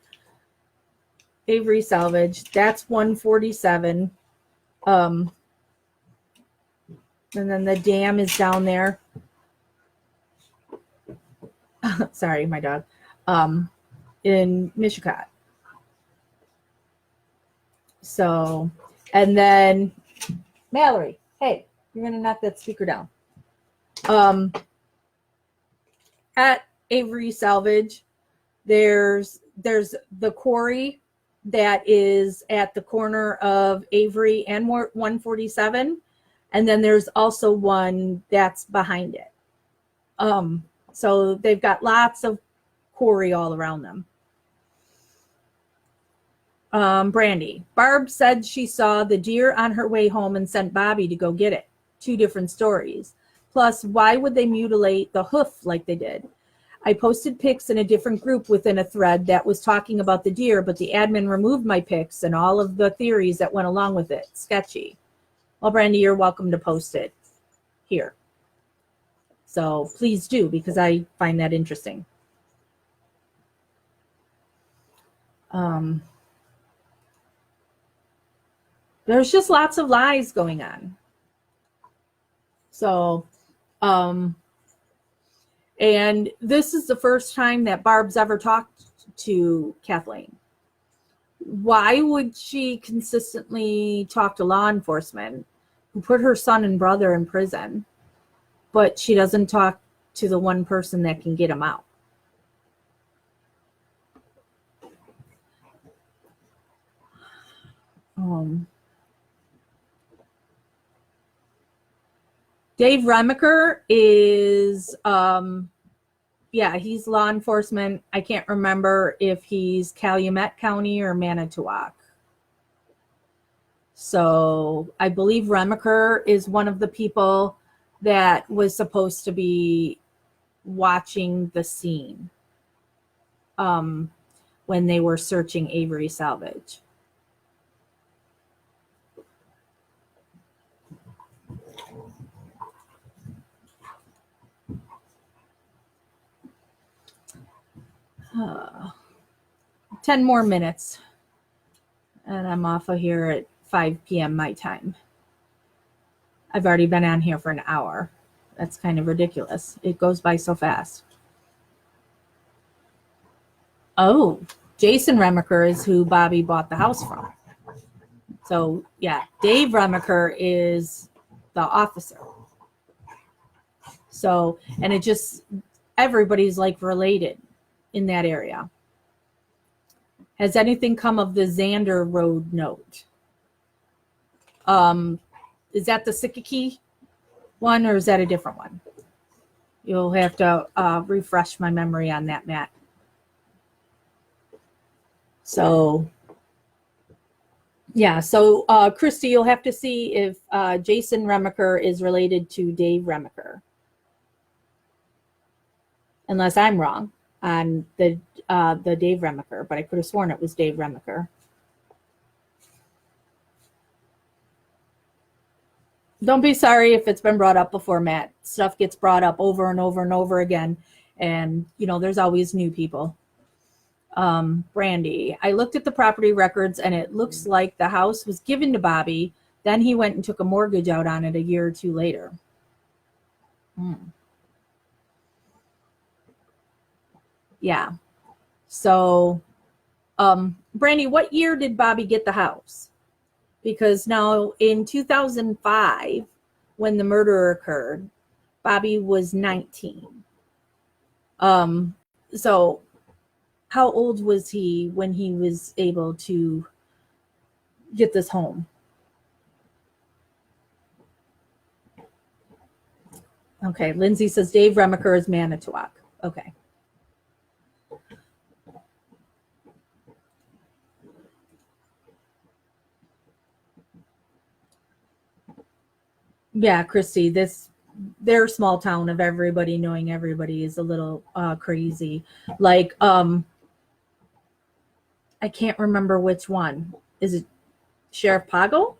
Avery Salvage. That's 147. And then the dam is down there. Sorry, my dog. In Mishicot. So, and then Mallory, hey, you're gonna knock that speaker down. At Avery Salvage, there's the quarry that is at the corner of Avery and 147, and then there's also one that's behind it. So they've got lots of quarry all around them. Brandy, Barb said she saw the deer on her way home and sent Bobby to go get it. 2 different stories. Plus, why would they mutilate the hoof like they did? I posted pics in a different group within a thread that was talking about the deer, but the admin removed my pics and all of the theories that went along with it. Sketchy. Well, Brandy, you're welcome to post it here. So please do, because I find that interesting. There's just lots of lies going on. So, and this is the first time that Barb's ever talked to Kathleen. Why would she consistently talk to law enforcement who put her son and brother in prison, but she doesn't talk to the one person that can get him out? Dave Remaker is, he's law enforcement. I can't remember if he's Calumet County or Manitowoc. So I believe Remaker is one of the people that was supposed to be watching the scene when they were searching Avery Salvage. Uh, 10 more minutes and I'm off of here at 5 p.m. my time. I've already been on here for an hour. That's kind of ridiculous. It goes by so fast. Oh, Jason Remaker is who Bobby bought the house from. So yeah, Dave Remaker is the officer. So, and it just, everybody's like related in that area. Has anything come of the Xander Road note? Is that the Sikiki one or is that a different one? You'll have to refresh my memory on that, Matt. So, yeah. So, Christy, you'll have to see if Jason Remaker is related to Dave Remaker. Unless I'm wrong on the Dave Remaker, but I could have sworn it was Dave Remaker. Don't be sorry if it's been brought up before, Matt. Stuff gets brought up over and over and over again. And, you know, there's always new people. Brandy, I looked at the property records and it looks like the house was given to Bobby. Then he went and took a mortgage out on it a year or 2 later. Yeah. So, Brandy, what year did Bobby get the house? Because now in 2005, when the murder occurred, Bobby was 19. So how old was he when he was able to get this home? Okay, Lindsay says Dave Remaker is Manitowoc. Okay. Yeah, Christy, their small town of everybody knowing everybody is a little crazy. Like, I can't remember which one. Is it Sheriff Pago?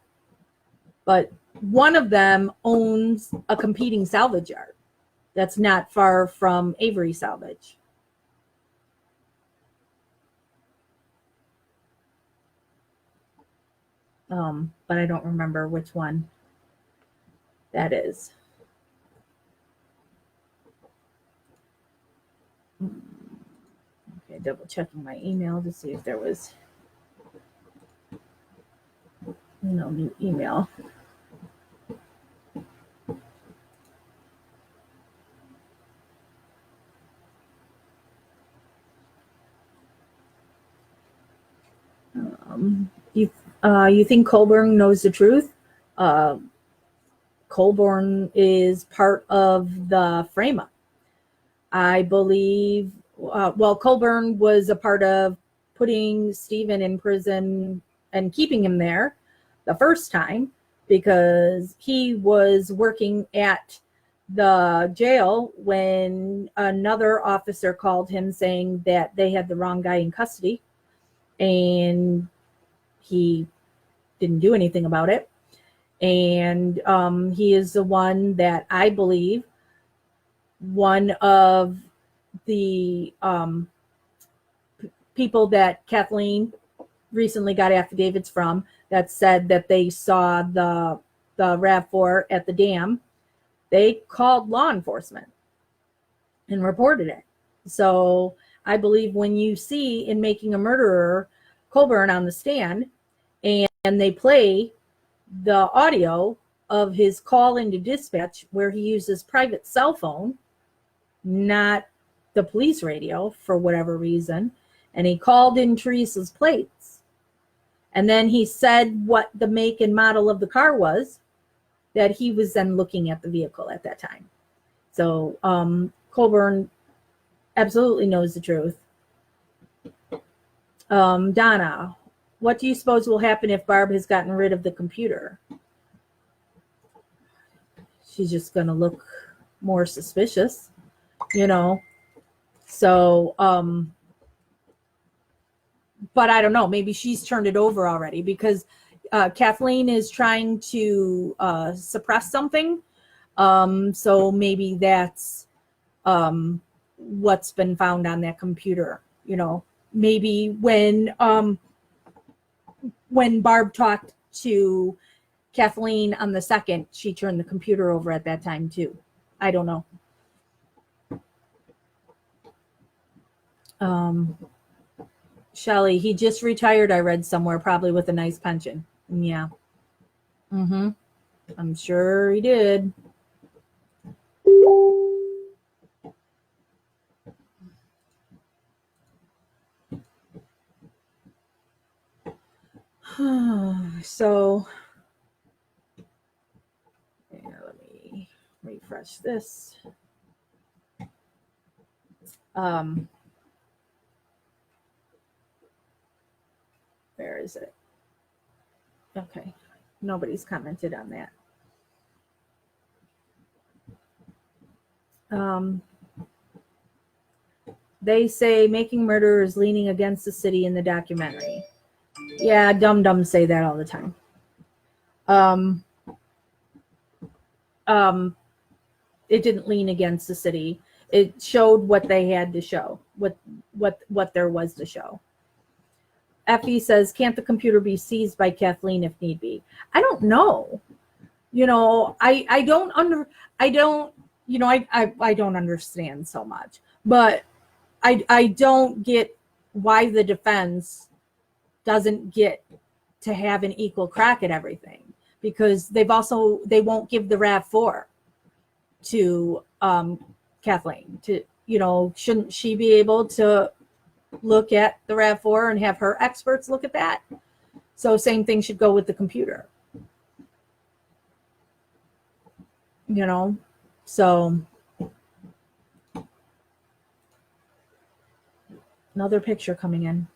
but one of them owns a competing salvage yard that's not far from Avery Salvage. But I don't remember which one that is. Okay, double checking my email to see if there was no new email. You think Colburn knows the truth? Colburn is part of the frame-up. I believe, Colburn was a part of putting Stephen in prison and keeping him there the first time because he was working at the jail when another officer called him saying that they had the wrong guy in custody, and he didn't do anything about it. And he is the one that I believe one of the people that Kathleen recently got affidavits from that said that they saw the RAV4 at the dam. They called law enforcement and reported it. So I believe when you see in Making a Murderer Colburn on the stand and they play the audio of his call into dispatch where he uses private cell phone, not the police radio for whatever reason, and he called in Teresa's plates. And then he said what the make and model of the car was, that he was then looking at the vehicle at that time. So Colburn absolutely knows the truth. Donna, what do you suppose will happen if Barb has gotten rid of the computer? She's just going to look more suspicious, you know. So, but I don't know. Maybe she's turned it over already because Kathleen is trying to suppress something. So maybe that's what's been found on that computer. You know, maybe when Barb talked to Kathleen on the 2nd, she turned the computer over at that time too. I don't know. Shelly, he just retired, I read somewhere, probably with a nice pension. Yeah. I'm sure he did. So, yeah, let me refresh this. Where is it? Okay, nobody's commented on that. They say Making Murder is leaning against the city in the documentary. Yeah, dum-dums say that all the time. It didn't lean against the city. It showed what they had to show, what there was to show. Effie says, can't the computer be seized by Kathleen if need be? I don't know. You know, I don't understand so much, but I don't get why the defense doesn't get to have an equal crack at everything, because they won't give the RAV4 to Kathleen. To, you know, shouldn't she be able to look at the RAV4 and have her experts look at that? So same thing should go with the computer. You know, so another picture coming in.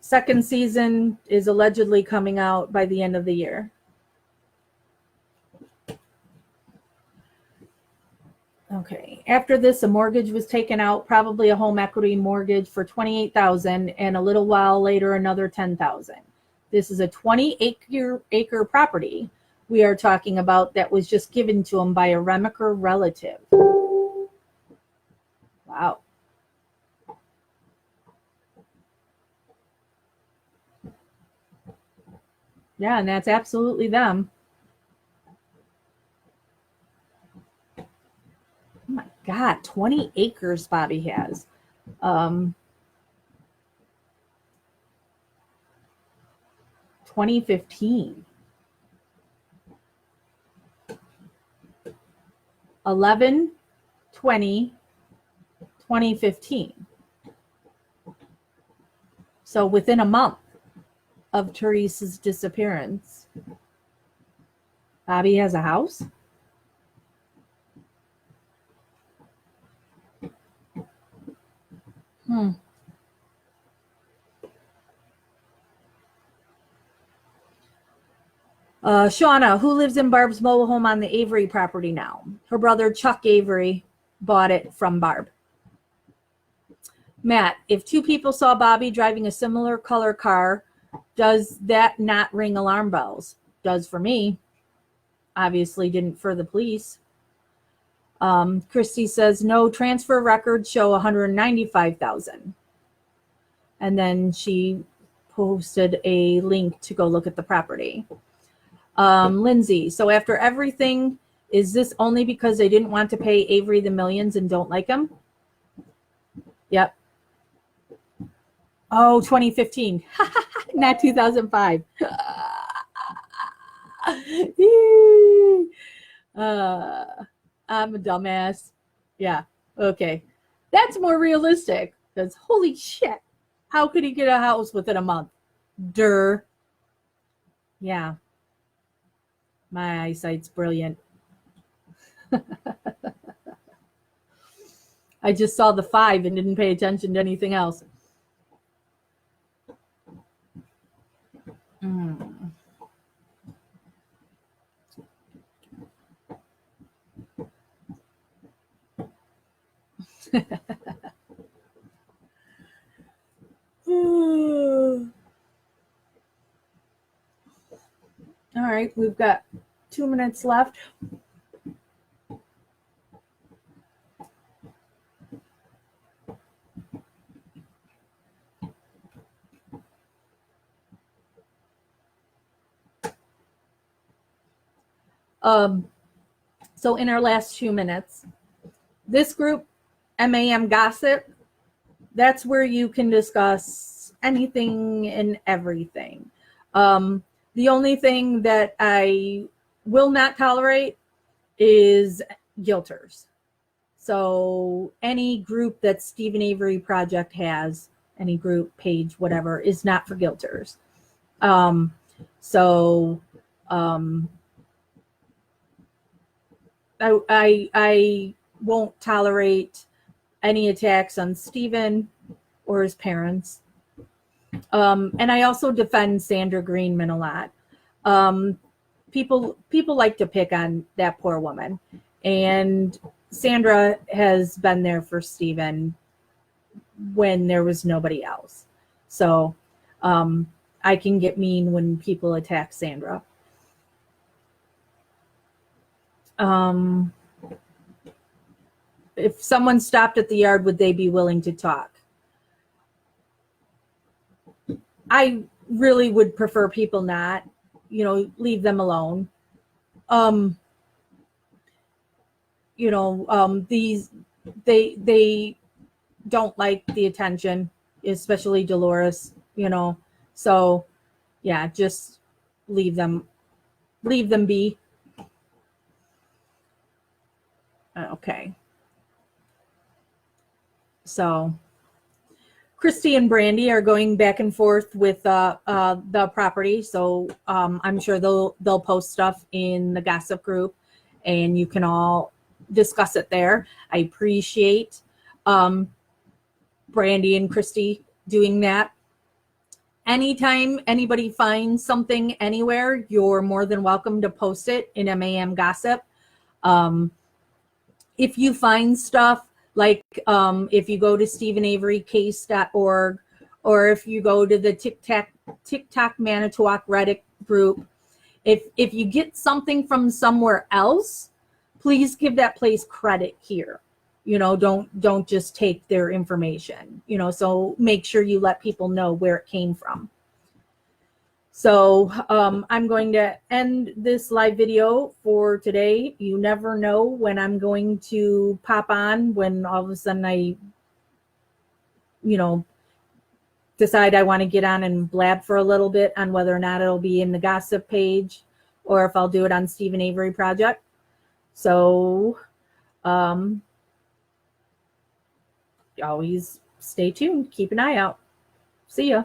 Second season is allegedly coming out by the end of the year. Okay. After this, a mortgage was taken out, probably a home equity mortgage for $28,000, and a little while later, another $10,000. This is a 20-acre property we are talking about that was just given to him by a Remacher relative. Wow. Yeah, and that's absolutely them. Oh my God, 20 acres Bobby has. 2015. 11/20/2015. So within a month of Teresa's disappearance, Bobby has a house. Shauna, who lives in Barb's mobile home on the Avery property now? Her brother Chuck Avery bought it from Barb. Matt, if two people saw Bobby driving a similar color car, does that not ring alarm bells? Does for me. Obviously didn't for the police. Christy says no, transfer records show 195,000. And then she posted a link to go look at the property. Lindsay, so after everything, is this only because they didn't want to pay Avery the millions and don't like him? Yep. Oh, 2015, not 2005. I'm a dumbass. Yeah. Okay. That's more realistic because holy shit. How could he get a house within a month? Durr. Yeah. My eyesight's brilliant. I just saw the 5 and didn't pay attention to anything else. All right, we've got 2 minutes left. So in our last 2 minutes, this group, MAM Gossip, that's where you can discuss anything and everything. The only thing that I will not tolerate is guilters. So any group that Stephen Avery Project has, any group, page, whatever, is not for guilters. I won't tolerate any attacks on Stephen or his parents. And I also defend Sandra Greenman a lot. People like to pick on that poor woman. And Sandra has been there for Stephen when there was nobody else. So I can get mean when people attack Sandra. If someone stopped at the yard, would they be willing to talk? I really would prefer people not, leave them alone. These, they don't like the attention, especially Dolores, so yeah, just leave them be. Okay. So Christy and Brandy are going back and forth with the property. So I'm sure they'll post stuff in the gossip group and you can all discuss it there. I appreciate Brandy and Christy doing that. Anytime anybody finds something anywhere, you're more than welcome to post it in MAM Gossip. if you find stuff like if you go to StephenAveryCase.org, or if you go to the TikTok Manitowoc Reddit group, if you get something from somewhere else, please give that place credit here. You know, don't just take their information. You know, so make sure you let people know where it came from. So I'm going to end this live video for today. You never know when I'm going to pop on, when all of a sudden I, you know, decide I want to get on and blab for a little bit on whether or not it'll be in the gossip page or if I'll do it on Stephen Avery Project. So always stay tuned. Keep an eye out. See ya.